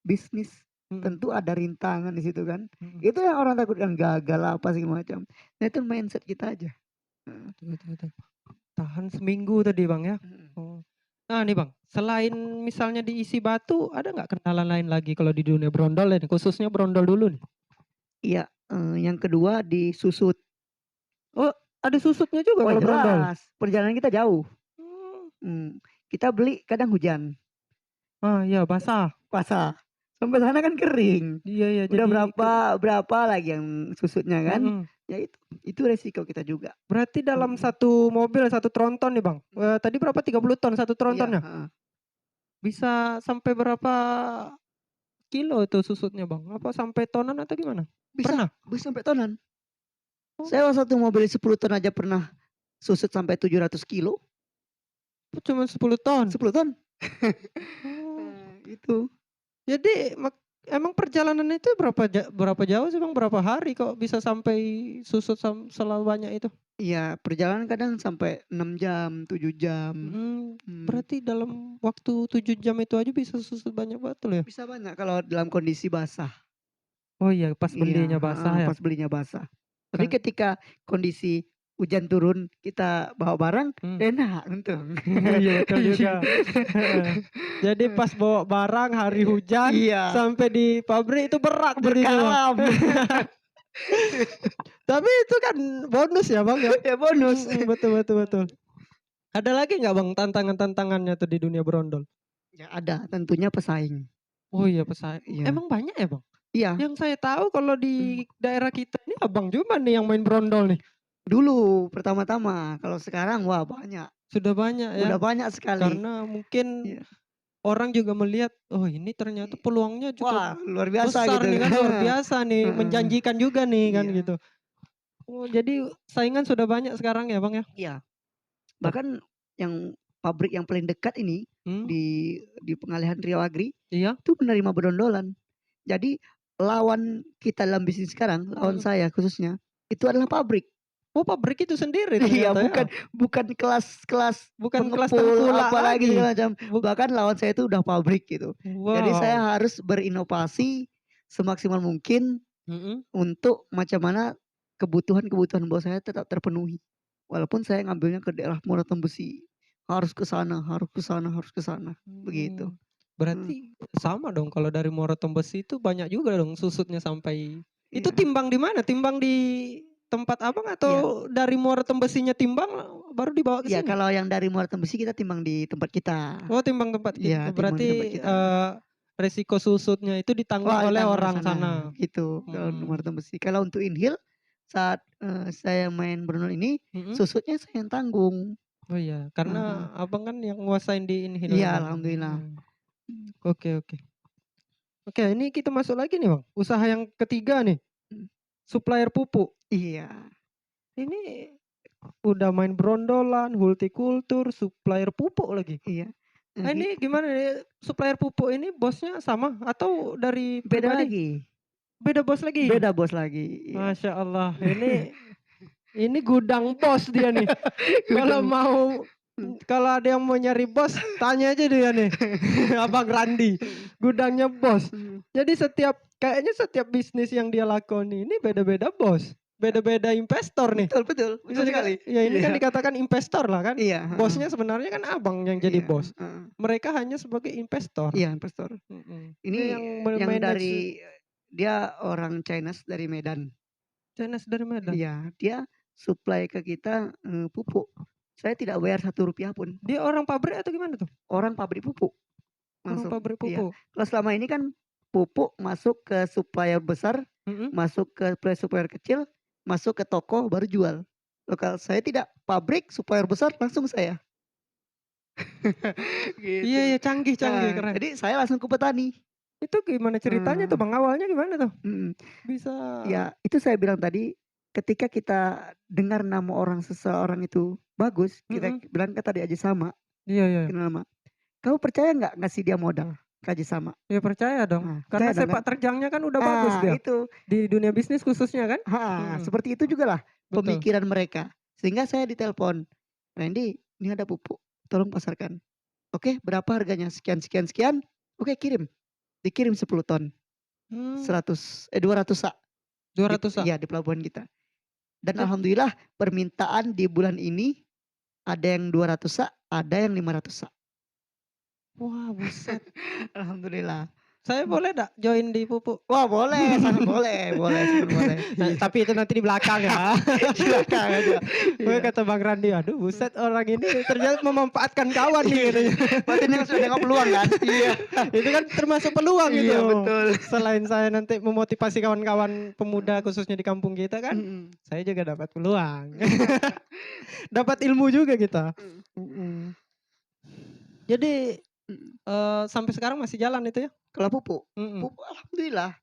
bisnis. Tentu ada rintangan di situ kan. Itu yang orang takutkan gagal apa segala macam. Nah itu mindset kita aja. Betul. Tahan seminggu tadi Bang ya. Nah nih Bang, selain misalnya diisi batu, ada nggak kenalan lain lagi kalau di dunia brondol ini, khususnya brondol dulu nih? Iya, yang kedua disusut. Oh ada susutnya juga kalau brondol? Perjalanan kita jauh. Kita beli kadang hujan. Iya basah. Sampai sana kan kering. Iya. Udah berapa lagi yang susutnya kan? Ya itu resiko kita juga. Berarti dalam satu mobil, satu tronton nih Bang. Tadi berapa 30 ton satu trontonnya? Iya, bisa sampai berapa kilo itu susutnya Bang? Apa sampai tonan atau gimana? Bisa sampai tonan. Saya satu mobil 10 ton aja pernah susut sampai 700 kilo. Cuma 10 ton? 10 ton. Itu. Jadi emang perjalanan itu berapa jauh sih Bang? Berapa hari kok bisa sampai susut selalu banyak itu? Iya, perjalanan kadang sampai 6 jam, 7 jam. Berarti dalam waktu 7 jam itu aja bisa susut banyak betul ya? Bisa banyak kalau dalam kondisi basah. Oh iya, pas belinya basah ya? Pas belinya basah. Tapi ketika kondisi hujan turun, kita bawa barang, enak untung. Iya betul juga. Jadi pas bawa barang hari hujan, sampai di pabrik itu berat berkalam. Tapi itu kan bonus ya Bang ya? Ya bonus. Betul. Ada lagi nggak Bang tantangannya tuh di dunia brondol? Ya ada, tentunya pesaing. Oh iya pesaing. Iya. Emang banyak ya Bang? Iya. Yang saya tahu kalau di daerah kita ini Abang cuma nih yang main brondol nih. Dulu pertama-tama, kalau sekarang wah banyak. Sudah banyak ya? Udah banyak sekali. Karena mungkin orang juga melihat, oh ini ternyata peluangnya cukup luar biasa besar gitu nih kan, luar biasa nih, menjanjikan juga nih kan gitu. Oh jadi saingan sudah banyak sekarang ya Bang ya? Iya. Bahkan yang pabrik yang paling dekat ini di Pengalihan Riau Agri, itu menerima brondolan. Jadi lawan kita dalam bisnis sekarang, lawan saya khususnya, itu adalah pabrik. Oh pabrik itu sendiri ternyata. Iya, bukan kelas tengkul apalagi segala macam. Bahkan lawan saya itu udah pabrik gitu. Wow. Jadi saya harus berinovasi semaksimal mungkin untuk macam mana kebutuhan bos saya tetap terpenuhi. Walaupun saya ngambilnya ke daerah Muara Besi, harus ke sana, harus ke sana, harus ke sana, begitu. Berarti sama dong kalau dari Muara Besi itu banyak juga dong susutnya sampai. Itu Iya. timbang di mana? Timbang di tempat Abang atau dari Muara Besinya timbang baru dibawa ke Iya, sini? kalau yang dari Muara Besi kita timbang di tempat kita. Oh, timbang tempat Iya, kita. timbang di Berarti tempat kita. resiko susutnya itu ditanggung oleh ditanggung orang sana, sana. gitu. Kalau Muara Besi. Kalau untuk inhale saat saya main Brunei ini, susutnya saya yang tanggung. Oh iya, karena Abang kan yang nguasain di inhale. Iya, alhamdulillah. Oke. Oke, ini kita masuk lagi nih Bang. Usaha yang ketiga nih. Supplier pupuk. Iya. Ini udah main brondolan, hortikultur, supplier pupuk lagi. Iya. Nah, ini gimana nih? Supplier pupuk ini bosnya sama atau dari Beda pribadi? lagi. Beda bos lagi. Beda bos lagi. Iya. Masya Allah, ini gudang bos dia nih. Kalau ada yang mau nyari bos, tanya aja dia nih. Abang Randi, gudangnya bos. Jadi kayaknya setiap bisnis yang dia lakoni ini beda-beda bos. Beda-beda investor nih. Betul sekali. Ya ini kan dikatakan investor lah kan. Iya. Bosnya sebenarnya kan abang yang jadi bos. Mereka hanya sebagai investor. Iya, investor. Ini yang dari dia orang Chinese dari Medan. Chinese dari Medan. Iya, dia supply ke kita pupuk. Saya tidak bayar 1 rupiah pun. Dia orang pabrik atau gimana tuh? Orang pabrik pupuk. Orang pabrik pupuk. Iya. Kalau selama ini kan pupuk masuk ke supplier besar, masuk ke supplier kecil, masuk ke toko baru jual. Kalau saya tidak, pabrik supplier besar langsung saya. Gitu. Iya, canggih keren. Jadi saya langsung ke petani. Itu gimana ceritanya tuh Bang? Awalnya gimana tuh? Bisa. Ya, itu saya bilang tadi, ketika kita dengar nama seseorang itu bagus, kita bilang tadi Haji Sama. Iya. Kenal nama. Kamu percaya nggak ngasih dia modal ke Haji Sama? Ya percaya dong. Karena sepak terjangnya kan udah bagus dia. Itu. Di dunia bisnis khususnya kan. Seperti itu juga lah pemikiran mereka. Sehingga saya ditelepon, Randy, ini ada pupuk, tolong pasarkan. Oke, berapa harganya? Sekian. Oke, kirim. Dikirim 10 ton. 200 sak. 200 sak? Iya, di pelabuhan kita. Dan alhamdulillah permintaan di bulan ini ada yang 200 sak, ada yang 500 sak. Wah, buset. Alhamdulillah. Saya boleh enggak join di pupuk? Wah, boleh, sangat boleh. Tapi itu nanti di belakang ya. Di belakang aja. Kata Bang Randi, aduh buset orang ini ternyata memanfaatkan kawan nih katanya. Berarti ini sudah nengok peluang kan? Iya. Itu kan termasuk peluang gitu. Iya, betul. Selain saya nanti memotivasi kawan-kawan pemuda khususnya di kampung kita kan, saya juga dapat peluang. Dapat ilmu juga kita. Jadi sampai sekarang masih jalan itu ya? Kalau pupuk? Pupuk alhamdulillah.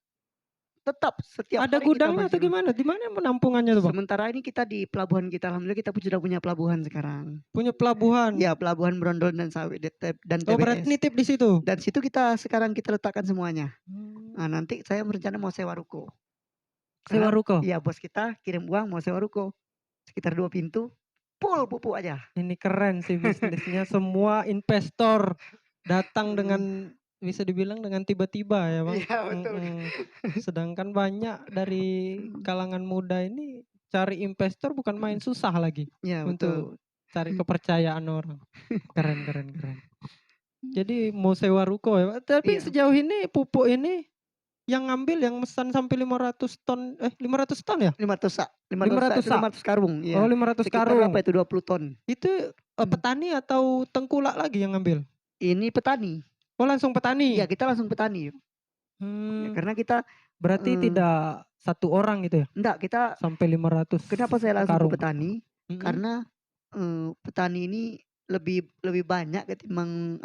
Tetap setiap ada hari gudangnya atau gimana? Di mana penampungannya tuh Bang? Sementara ini kita di pelabuhan kita, alhamdulillah kita sudah punya pelabuhan sekarang. Punya pelabuhan? Ya, pelabuhan Brondol dan Sawit dan TBS. Oh, berarti nitip di situ? Dan situ kita sekarang kita letakkan semuanya. Nah, nanti saya merencana mau sewa ruko. Sewa ruko? Iya, bos kita kirim uang mau sewa ruko. Sekitar 2 pintu, full pupuk aja. Ini keren sih bisnisnya. Semua investor datang dengan bisa dibilang dengan tiba-tiba ya Bang. Iya, betul. Sedangkan banyak dari kalangan muda ini cari investor bukan main susah lagi. Ya, untuk cari kepercayaan orang. Keren. Jadi mau sewa ruko ya. Tapi sejauh ini pupuk ini yang ngambil yang mesan sampai 500 ton 500 ton ya? 500 sak. 500 karung. Ya. Oh, 500 karung. Berapa itu 20 ton. Itu petani atau tengkulak lagi yang ngambil? Ini petani. Oh, langsung petani? Iya, kita langsung petani. Ya, karena kita berarti tidak satu orang gitu ya? Enggak, kita sampai 500. Kenapa saya langsung karung ke petani? Karena petani ini lebih banyak ketimbang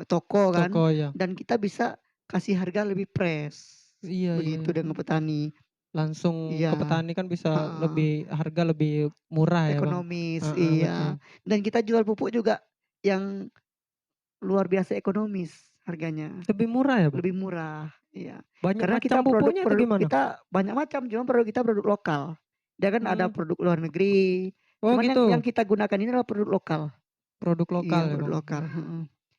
toko kan. Toko, ya. Dan kita bisa kasih harga lebih fresh. Iya, begitu dengan petani. Langsung ke petani kan bisa harga lebih murah ya Bang. Ekonomis, iya. Dan kita jual pupuk juga yang luar biasa ekonomis harganya. Lebih murah ya Bang? Lebih murah, iya. Banyak karena macam kita pupuknya atau gimana? kita banyak macam, cuma produk kita produk lokal. Dia kan ada produk luar negeri. Oh, cuman gitu. yang kita gunakan ini adalah produk lokal. Produk lokal Iya, ya produk Bang. lokal.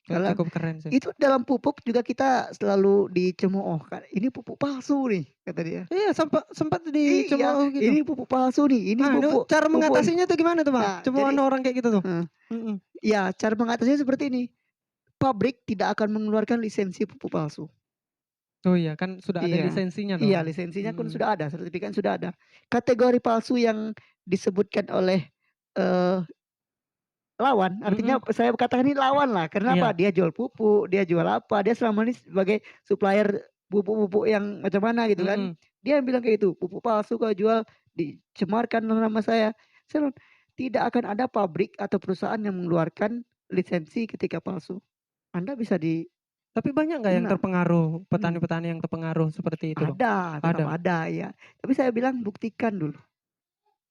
Kalau cukup keren sih. itu dalam pupuk juga kita selalu dicemoohkan, "Ini pupuk palsu nih," kata dia. Iya, sempat Iya, dicemooh gitu. "Ini pupuk palsu nih, ini Itu pupuk cara pupuk." mengatasinya tuh gimana tuh, Bang? Nah, Cemoohan jadi orang kayak gitu tuh? heeh, Mhm. ya cara mengatasinya seperti ini, pabrik tidak akan mengeluarkan lisensi pupuk palsu. Oh iya, kan sudah ada Iya, lisensinya iya dong. lisensinya kan Mhm. sudah ada, sertifikat sudah ada. Kategori palsu yang disebutkan oleh, eee, lawan, artinya Mhm. saya katakan ini lawan lah, kenapa? Iya. Dia jual pupuk, dia jual apa, dia selama ini sebagai supplier pupuk-pupuk yang macam mana gitu kan. Mhm. Dia bilang kayak gitu, "Pupuk palsu kau jual, dicemarkan nama saya." Saya bilang, "Tidak akan ada pabrik atau perusahaan yang mengeluarkan lisensi ketika palsu. Anda bisa Tapi banyak nggak yang kena." terpengaruh, Mmm. petani-petani yang terpengaruh seperti itu, Bang? Ada, tetap Ada? ada, ya. Tapi saya bilang buktikan dulu.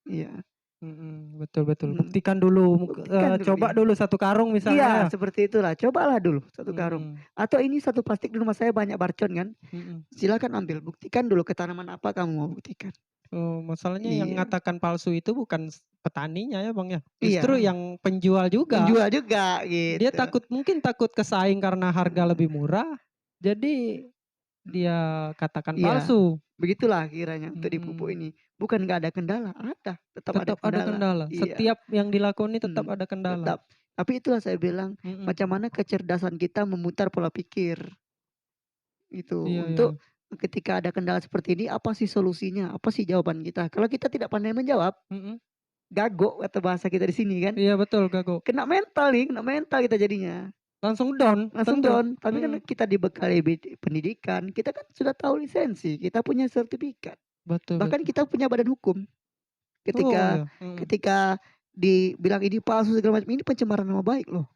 Iya, Mhm, betul betul. mhm, Buktikan dulu, buktikan dulu coba dia. dulu 1 karung misalnya Iya, ya? seperti itulah, cobalah dulu 1 karung. Mhm. Atau ini 1 plastik di rumah saya banyak barcon kan, Mhm. silakan ambil, buktikan dulu ke tanaman apa kamu mau buktikan. Oh, masalahnya yang Iya, mengatakan palsu itu bukan petaninya ya, Bang, ya? Justru iya, yang penjual juga. penjual juga Dia gitu. mungkin takut kesaing karena harga Mmm, lebih murah, jadi dia katakan iya, palsu. begitulah kiranya untuk di pupuk Mhm. ini. Bukan nggak ada kendala, ada, tetap ada Tetap ada kendala. kendala, Iya, setiap yang dilakoni tetap mhm, ada kendala. tetap. Tapi itulah saya bilang, Mhm. macam mana kecerdasan kita memutar pola pikir. Itu Iya iya untuk iya. ketika ada kendala seperti ini, apa sih solusinya? Apa sih jawaban kita? Kalau kita tidak pandai menjawab, Mhm. gago kata bahasa kita di sini kan, Iya betul, Gago. kena mental kita jadinya, Langsung down, langsung tentu. down. Tapi kan Mhm. kita dibekali pendidikan, kita kan sudah tahu lisensi, kita punya sertifikat, Betul bahkan betul. kita punya badan hukum. Oh Ketika iya, mhm. ketika dibilang ini palsu segala macam, ini pencemaran nama baik loh,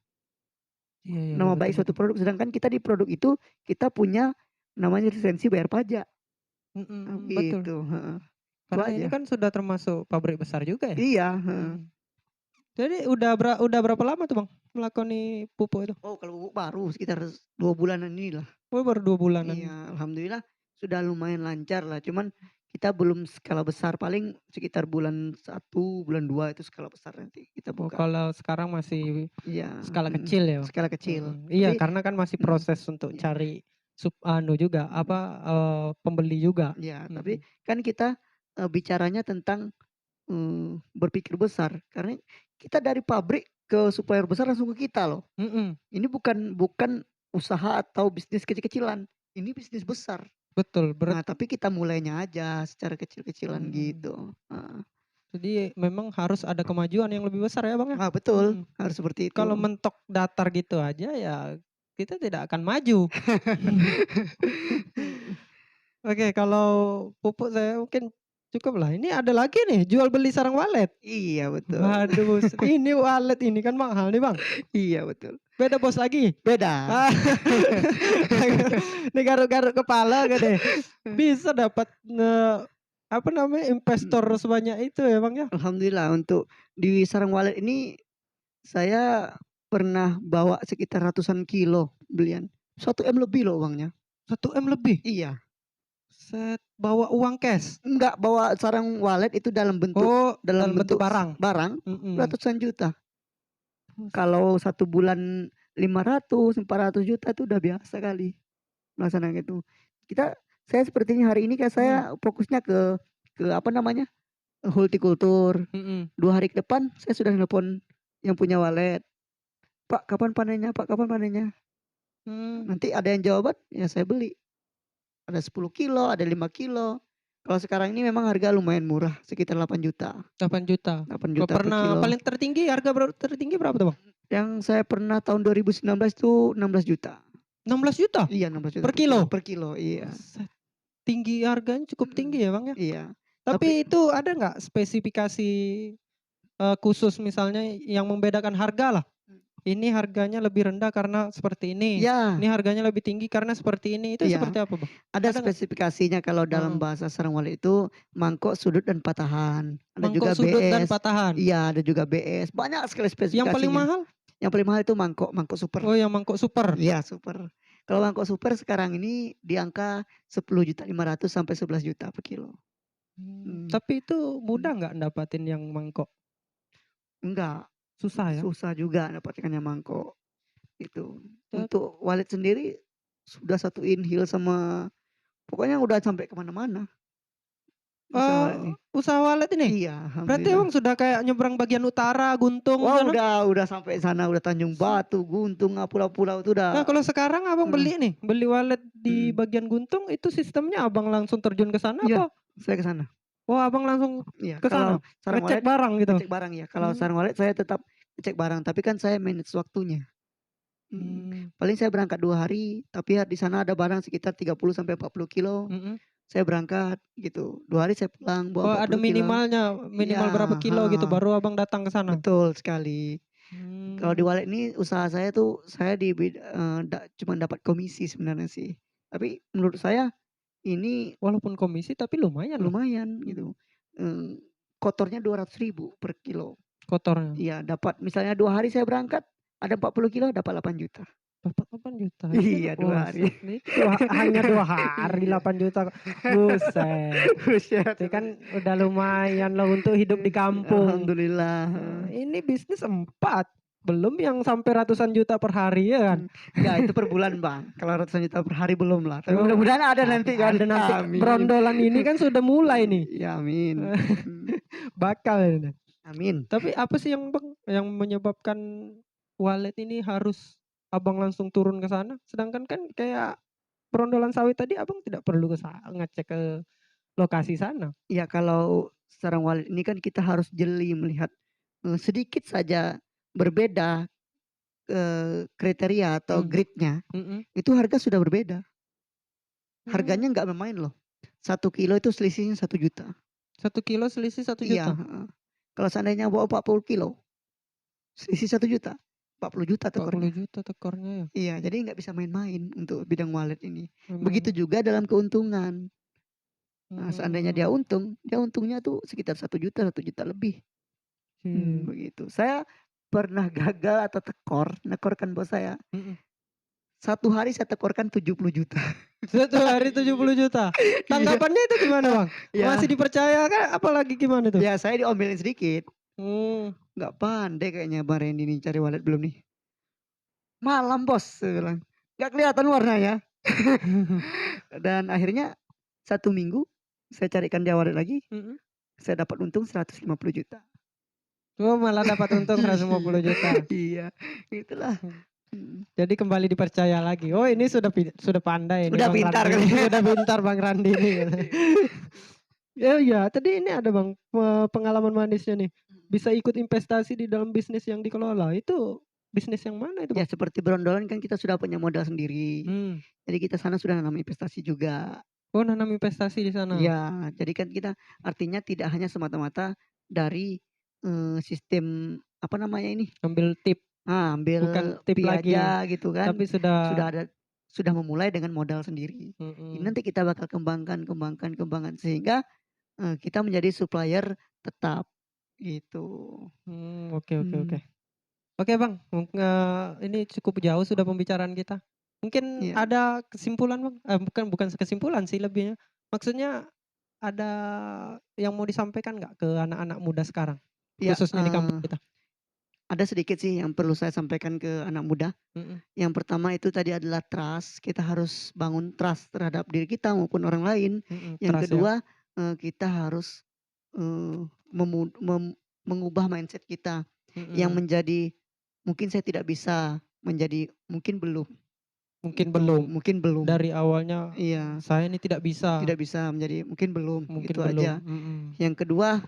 Iya iya iya, nama betul baik suatu betul. produk. Sedangkan kita di produk itu, kita punya namanya lisensi bayar pajak, Mhm mhm, betul. gitu, heeh, itu Karena ini aja. kan sudah termasuk pabrik besar juga ya? Iya, heeh. Mhm. Jadi udah berapa lama tuh, Bang, melakoni pupuk itu? Oh, kalau pupuk baru sekitar 2 bulanan inilah. Oh baru 2 bulanan. Iya, alhamdulillah sudah lumayan lancar lah, cuman kita belum skala besar, paling sekitar bulan 1, bulan 2 itu skala besar nanti kita Oh buka. kalau sekarang masih Iya, skala mhm, kecil ya, Bang? skala kecil. Mhm. Iya Tapi karena kan masih mhm, proses untuk iya, cari anu juga, apa, mhm, pembeli juga. iya, tapi Mhm. kan kita, bicaranya tentang, berpikir besar, karena kita dari pabrik ke supplier besar langsung ke kita loh. Mhm. Ini bukan bukan usaha atau bisnis kecil-kecilan, ini bisnis besar. Betul Nah, tapi kita mulainya aja secara kecil-kecilan mhm. gitu, heeh. Jadi memang harus ada kemajuan yang lebih besar ya, Bang, ya? Ah, betul, Mhm. harus seperti Kalau itu. mentok datar gitu aja ya kita tidak akan maju. Mhm. Oke kalau pupuk saya mungkin cukup lah. Ini ada lagi nih jual beli sarang walet. Iya, betul. Waduh ini walet ini kan mahal nih, Bang. Iya, betul. Beda bos lagi? Beda. Ah. Ini garuk-garuk kepala gak deh. Bisa dapat, apa namanya, investor Mhm. sebanyak itu ya, Bang, ya? Alhamdulillah untuk di sarang walet ini saya pernah bawa sekitar ratusan kilo belian, 1 M lebih loh uangnya. 1 M lebih? Iya, Set bawa uang cash? enggak, bawa sarang walet itu dalam bentuk Oh, dalam bentuk barang? barang Mhm. ratusan juta. Kalau 1 bulan 500, 400 juta itu udah biasa kali melaksanakan itu. Saya sepertinya hari ini kan Mhm. saya fokusnya ke apa namanya, hortikultur. Mhm. 2 hari ke depan saya sudah nelpon yang punya walet, "Pak kapan panennya Pak, kapan panennya?" Mmm, Nanti ada yang jawaban, ya saya beli. Ada 10 kilo, ada 5 kilo. Kalau sekarang ini memang harga lumayan murah, sekitar 8 juta, 8 juta. 8 juta per Pernah kilo. paling tertinggi harga tertinggi berapa tuh, Bang? Yang saya pernah tahun 2019 itu 16 juta. 16 juta Iya, 16 juta per per kilo, kilo? per kilo, iya. Buset, tinggi harganya cukup Mhm, tinggi ya, Bang, ya? iya. Tapi Tapi itu ada nggak spesifikasi, khusus misalnya yang membedakan harga lah? Ini harganya lebih rendah karena seperti ini ya, harganya lebih tinggi karena seperti ini, itu iya, seperti apa, Bang? ada Ada nggak? spesifikasinya kalau dalam Heeh, bahasa sarang walet itu mangkok, sudut, dan patahan. Ada mangkok juga sudut dan BS, patahan. iya ada juga BS, banyak sekali Yang paling spesifikasinya. mahal? Yang paling mahal itu mangkok, mangkok super. Oh yang mangkok super? Iya super. Kalau mangkok super sekarang ini di angka 10.500.000 sampai 11 juta per kilo. Mmm, Tapi itu mhm. mudah nggak dapatin yang mangkok? Enggak, Susah ya? susah juga dapatkannya mangkok. Itu. Tet Untuk wallet sendiri sudah satu inhil sama pokoknya udah sampai ke mana-mana usaha wallet ini. Usaha wallet ini? Iya, Berarti alhamdulillah. Abang sudah kayak nyebrang bagian utara, Guntung Wah, sana? udah sampai sana, udah Tanjung Batu, Guntung, pulau-pulau itu Nah, udah kalau sekarang Abang heeh, beli wallet di mhm. bagian Guntung, itu sistemnya Abang langsung terjun ke sana Iya, apa? saya ke sana. Oh, Abang langsung Iya, ke kalau sana? sarang Ngecek wallet barang gitu? ngecek barang ya, kalau Mmm, sarang wallet saya tetap ngecek barang, tapi kan saya manage waktunya. mmm, Paling saya berangkat 2 hari, tapi di sana ada barang sekitar 30 sampai 40 kilo. mhm. Saya berangkat gitu, 2 hari saya pulang bawa Oh, ada 40 kilo. minimalnya, Iya, minimal berapa kilo gitu heeh, baru Abang datang ke sana? betul sekali. Kalau di Mmm, wallet ini usaha saya tuh saya cuman dapat komisi sebenarnya sih. Tapi menurut saya ini walaupun komisi tapi lumayan loh, lumayan mhm, gitu, eee, kotornya 200.000 per kilo. kotornya. Iya, dapat misalnya 2 hari saya berangkat, ada 40 kilo dapat 8 juta. Dapat 8 juta itu Iya, 2 hari. buset nih, itu hanya 2 hari Iya. 8 juta, buset. Buset Itu itu. kan udah lumayan loh untuk hidup di kampung. Alhamdulillah, heeh. Ini bisnis 4 belum yang sampai ratusan juta per hari ya kan? Enggak itu per bulan Bang, kalau ratusan juta per hari belum lah, tapi Oh, mudah-mudahan ada tapi nanti kan. ada nanti Amin. berondolan ini kan sudah mulai nih. Ya amin. Mhm. Bakal ini. Amin. Tapi apa sih yang Bang, yang menyebabkan wallet ini harus Abang langsung turun ke sana? Sedangkan kan kayak berondolan sawit tadi Abang tidak perlu ngecek ke lokasi sana. Ya kalau sarang wallet ini kan kita harus jeli melihat, sedikit saja berbeda, kriteria atau Mmm, grade-nya, mhm. itu harga sudah berbeda. Mmm, Harganya nggak main-main loh. 1 kilo itu selisihnya 1 juta. 1 kilo selisih satu Iya, juta, heeh. Kalau seandainya bawa 40 kilo, selisih 1 juta, 40 juta empat puluh tekornya. juta tekornya ya? Iya, jadi nggak bisa main-main untuk bidang wallet ini. Begitu Memang, juga dalam keuntungan. Nah, mhm seandainya mhm. dia untungnya tuh sekitar 1 juta, 1 juta lebih. Iya, Begitu. Saya pernah gagal atau nekorkan bos saya. mhm. 1 hari saya tekorkan 70 juta. 1 hari 70 juta. Iya, Tanggapannya itu gimana Bang? Masih ya, dipercaya kah apalagi gimana tuh? ya saya diomelin sedikit. Mmm, Nggak pandai kayaknya Bang Rendy nih cari wallet belum nih. Malam bos, saya bilang. Nggak kelihatan warnanya. Dan akhirnya 1 minggu saya carikan dia wallet lagi, mhm. saya dapat untung 150 juta. Oh, malah dapat untung 150 juta. Iya, itulah. Mmm, Mhm. jadi kembali dipercaya lagi. Oh, ini sudah pandai ini Udah Bang pintar Randi kali. nih, sudah pintar Bang Randi nih gitu. Ya iya, tadi ini ada Bang, pengalaman manisnya nih, bisa ikut investasi di dalam bisnis yang dikelola, itu bisnis yang mana itu Ya Bang? seperti berondolan kan kita sudah punya modal sendiri. Mmm. Jadi kita sana sudah nanam investasi juga. Oh, nanam investasi di sana? Iya, jadi kan kita artinya tidak hanya semata-mata dari, sistem apa namanya ini, Ambil tip, ambil bukan tip fee lagi, aja gitu kan, tapi sudah sudah ada sudah memulai dengan modal sendiri. Ini mhm, nanti kita bakal kembangkan sehingga, kita menjadi supplier tetap, gitu. oke oke oke. Mmm, Oke Bang, ini cukup jauh sudah pembicaraan kita. Mungkin iya, ada kesimpulan Bang? Bukan bukan kesimpulan sih lebihnya, maksudnya ada yang mau disampaikan nggak ke anak-anak muda sekarang? iya, Khususnya di kampung kita? ada sedikit sih yang perlu saya sampaikan ke anak muda. Mhm Yang pertama itu tadi adalah trust, kita harus bangun trust terhadap diri kita maupun orang lain. mhm, Yang trust ya? kedua, kita harus, eee, memu mem mengubah mindset kita yang Mhm, menjadi, "Mungkin saya tidak bisa," menjadi, "Mungkin belum." mungkin Itu, belum, mungkin belum. dari awalnya Iya, saya ini tidak bisa, tidak bisa menjadi, "Mungkin belum," mungkin gitu belum, aja. mhm, Yang kedua,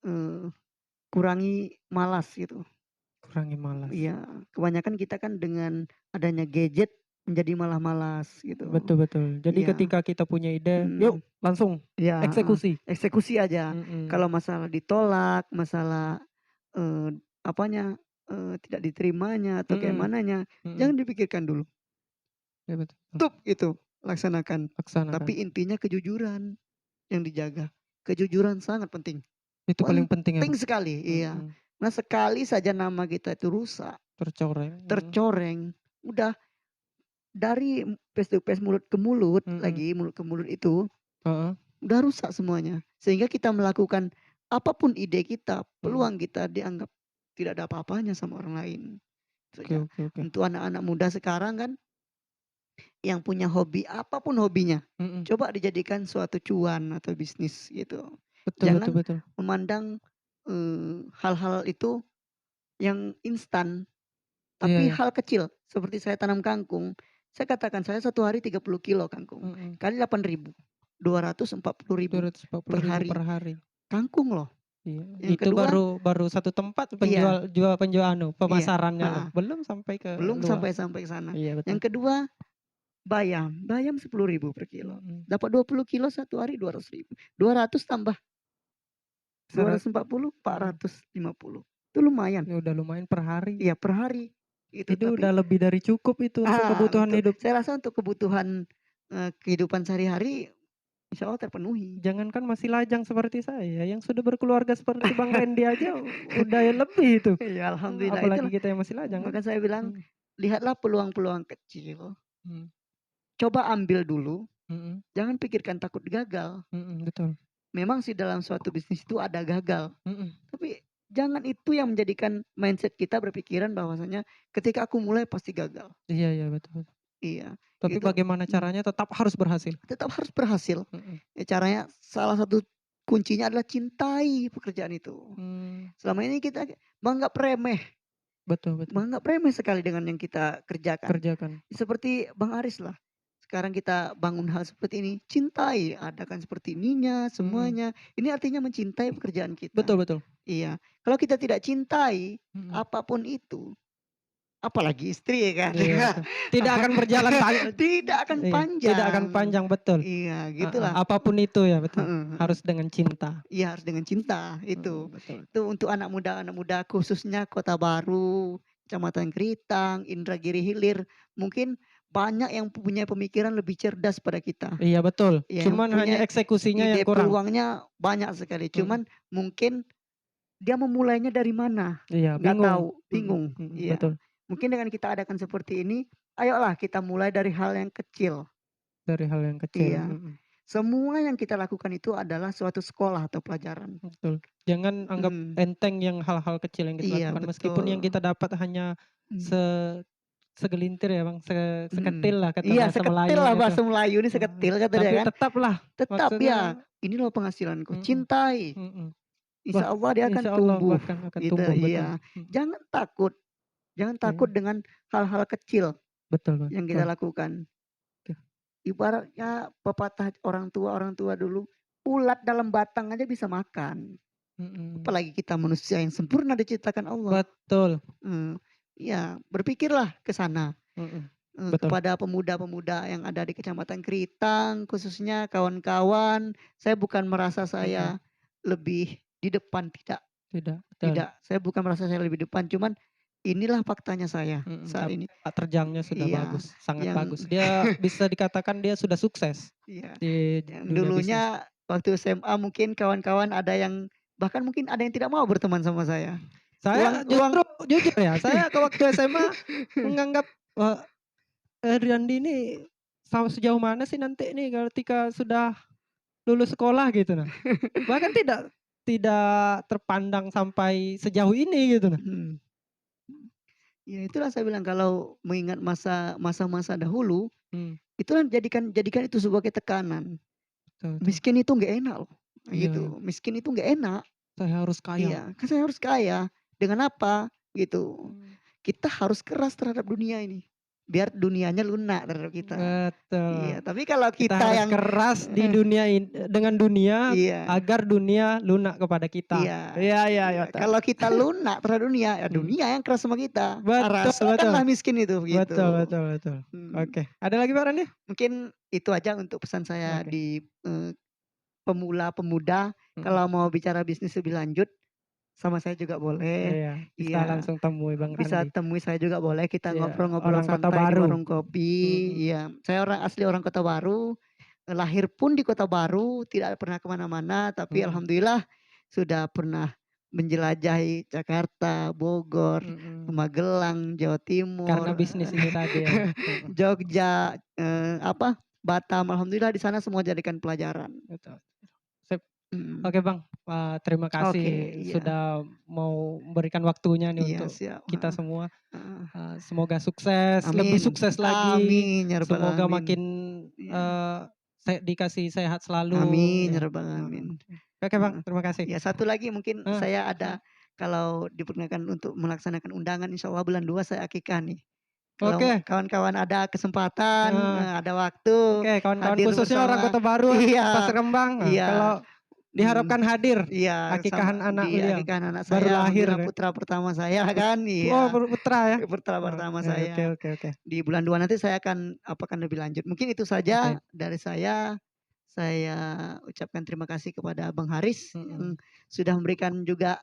eee, kurangi malas gitu. kurangi malas. Iya, kebanyakan kita kan dengan adanya gadget menjadi malah malas gitu. Betul betul. Jadi Iya, ketika kita punya ide, yuk mhm, langsung iya, heeh, eksekusi. eksekusi aja. Mhm Kalau masalah ditolak, masalah, apanya, tidak diterimanya atau kayak mhm mananya, mhm. jangan dipikirkan dulu, Ya betul, gitu, laksanakan. laksanakan. Tapi intinya kejujuran yang dijaga. Kejujuran sangat penting, Itu paling penting ya penting Bang? sekali, iya. Mhm, Nah sekali saja nama kita itu rusak, tercoreng, tercoreng, udah dari face to face, mulut ke mulut mhm, lagi, mulut ke mulut itu, heeh, udah rusak semuanya. Sehingga kita melakukan apapun ide kita, mhm. peluang kita dianggap tidak ada apa-apanya sama orang lain. Oke saja. oke oke. Untuk anak-anak muda sekarang kan yang punya hobi, apapun hobinya, Mhm. coba dijadikan suatu cuan atau bisnis gitu. Betul betul Jangan betul. memandang, hal-hal itu yang instan, Iya tapi ya. hal kecil seperti saya tanam kangkung, saya katakan saya 1 hari 30 kilo kangkung, Mhm. kali 8.000, 240.000 per 240.000 hari. per hari. Kangkung loh. Iya, Yang itu kedua baru baru satu tempat iya penjual iya, pemasarannya loh, heeh, belum sampai ke belum luar. sampai ke sana. Iya betul. Yang kedua bayam, bayam 10.000 per kilo, Mhm. dapat 20 kilo 1 hari 200.000, 200 tambah Serat 240, mhm. 450, itu lumayan. Ya udah lumayan per hari. Iya per hari, itu Itu tapi udah lebih dari cukup itu untuk kebutuhan hidup. saya rasa untuk kebutuhan, kehidupan sehari-hari insyaallah terpenuhi. Jangankan masih lajang seperti saya, yang sudah berkeluarga seperti Bang Randy aja udah lebih itu. Iya alhamdulillah Apalagi itulah, kita yang masih lajang kan. maka saya bilang, Mhm. lihatlah peluang-peluang kecil, Mhm. coba ambil dulu, Mhm. jangan pikirkan takut gagal. Mhm, betul. Memang sih dalam suatu bisnis itu ada gagal, Mhm. tapi jangan itu yang menjadikan mindset kita berpikiran bahwasanya ketika aku mulai pasti gagal. Iya iya, betul betul. Iya, Tapi itu bagaimana caranya tetap harus berhasil. tetap harus berhasil. Mhm. Ya caranya salah satu kuncinya adalah cintai pekerjaan itu. Mmm, Selama ini kita menganggap remeh, betul betul. menganggap remeh sekali dengan yang kita kerjakan. Kerjakan. Seperti Bang Aris lah. Sekarang kita bangun hal seperti ini, cintai, adakan seperti ininya, Mhm. semuanya. Ini artinya mencintai pekerjaan kita. Betul betul. Iya, kalau kita tidak cintai Mhm. apapun itu, apalagi istri ya kan, Iya betul. Tidak akan berjalan tidak akan iya, tidak akan panjang. panjang, betul. Iya, Heeh, gitulah. apapun itu ya betul, Heeh heeh. harus dengan cinta. Iya harus dengan cinta itu. Betul. Itu untuk anak muda khususnya Kota Baru, Kecamatan Keritang, Indragiri Hilir, mungkin banyak yang punya pemikiran lebih cerdas pada kita. Iya betul, Ya yang cuman hanya punya eksekusinya yang ide kurang. peluangnya banyak sekali, Mhm. cuman mungkin dia memulainya dari mana, Iya nggak bingung. tahu, Mhm bingung. mhm, Iya, betul. mungkin dengan kita adakan seperti ini, ayolah kita mulai dari hal yang kecil. Dari hal yang kecil, Iya, mhm, semua yang kita lakukan itu adalah suatu sekolah atau pelajaran. betul. Jangan anggap Mhm, enteng yang hal-hal kecil yang kita iya lakukan, meskipun yang betul. kita dapat hanya Mmm, se segelintir ya Bang, seketil mhm. lah kata Iya bahasa seketil Melayu lah gitu. bahasa Melayu ini Heeh, seketil kata dia tapi kan. tetaplah Tetap ya, maksudnya ini loh penghasilanku, mhm cintai, mhm. Wah, insya Allah dia akan insyaallah tumbuh, bahkan akan gitu, tumbuh, betul. iya. Mhm, Jangan takut iya, dengan hal-hal kecil betul Bang. yang kita Wah, lakukan. oke. Ibaratnya pepatah orang tua dulu, ulat dalam batang aja bisa makan, Mhm, apalagi kita manusia yang sempurna diciptakan Allah. betul, Mmm, iya, berpikirlah ke sana. mhm, betul. Kepada pemuda-pemuda yang ada di Kecamatan Keritang, khususnya kawan-kawan, saya bukan merasa Mhm, saya lebih di depan, tidak tidak, betul. tidak, saya bukan merasa saya lebih depan, cuman inilah faktanya saya Mhm, saat ini. sepak terjangnya sudah Iya, bagus, sangat yang bagus. Dia bisa dikatakan dia sudah sukses iya, di yang dunia bisnis. dulunya waktu SMA mungkin kawan-kawan ada yang bahkan mungkin ada yang tidak mau berteman sama saya. Saya Uang uang justru jujur ya, saya ke waktu SMA menganggap, eee, Riyandi ini sejauh mana sih nanti nih ketika sudah lulus sekolah gitu nah. Bahkan tidak tidak terpandang sampai sejauh ini gitu nah. mhm. Ya itulah saya bilang kalau mengingat masa-masa dahulu, Mmm, itulah jadikan itu sebagai tekanan. betul betul. Miskin itu nggak enak loh, Iya iya, gitu. Miskin itu nggak enak. saya harus kaya. Iya, kan saya harus kaya. Dengan apa? Gitu. Mmm, Kita harus keras terhadap dunia ini, biar dunianya lunak terhadap kita. betul. Iya, tapi kalau Kita kita harus yang keras di dunia dengan dunia iya agar dunia lunak kepada kita. iya Iya iya iya, iya, betul. kalau kita lunak terhadap dunia, ya Mhm. dunia yang keras sama kita. Betul betul. Rasakanlah miskin itu, Betul gitu. betul betul. Mmm, Oke, ada lagi Pak Randi? mungkin itu aja untuk pesan saya Oke, di, pemula-pemuda, mhm. kalau mau bicara bisnis lebih lanjut, sama saya juga boleh. Iya, bisa Iya, langsung temui Bang bisa Randi. temui saya juga boleh, kita Iya, ngobrol-ngobrol orang Kota santai di Baru. warung kopi. Mhm, Iya, saya asli orang Kota Baru, lahir pun di Kota Baru, tidak pernah ke mana-mana, tapi mhm, alhamdulillah sudah pernah menjelajahi Jakarta, Bogor, mhm. Magelang, Jawa Karena Timur, bisnis ini tadi ya. Mhm, Jogja, Batam, alhamdulillah di sana semua jadikan pelajaran. betul. Sip. Mhm. Oke Bang, terima kasih iya. sudah mau memberikan waktunya nih Iya, untuk siap, kita heeh. semua. Heeh. Semoga sukses, lebih Amin. sukses lagi. Amin ya rabbal Semoga alamin. makin, Iya. dikasih sehat selalu Amin ya ya. rabbal Heeh. alamin. Oke Bang, Heeh. terima kasih. Ya satu lagi mungkin Heeh, saya ada kalau diperkenankan untuk melaksanakan undangan insyaallah bulan 2 saya akikah nih. Kalau oke, kawan-kawan ada kesempatan, heeh, ada waktu, oke kawan-kawan hadir khususnya orang bersama Kota Baru, Pasar iya, Kembang, iya, kalau diharapkan hadir iya akikahan sama anak di beliau, akikah anak baru saya lahir alhamdulillah ya. putra pertama saya kan, Oh iya, putra ya? putra pertama Oke oke saya. oke oke. Di bulan 2 nanti saya akan apakan lebih lanjut. Mungkin itu saja Oke, dari saya. Saya ucapkan terima kasih kepada Bang Haris mhm. yang sudah memberikan juga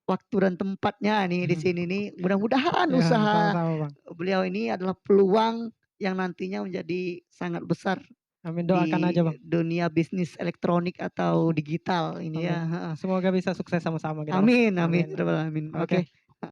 waktu dan tempatnya nih di sini nih. Mudah-mudahan Ya usaha sama-sama Bang. beliau ini adalah peluang yang nantinya menjadi sangat besar Amin, doakan di aja Bang. dunia bisnis elektronik atau digital ini ya, Amin. heeh. Semoga bisa sukses sama-sama kita Bang. Amin amin, Amin ya amin. rabbal alamin. Oke. Oke.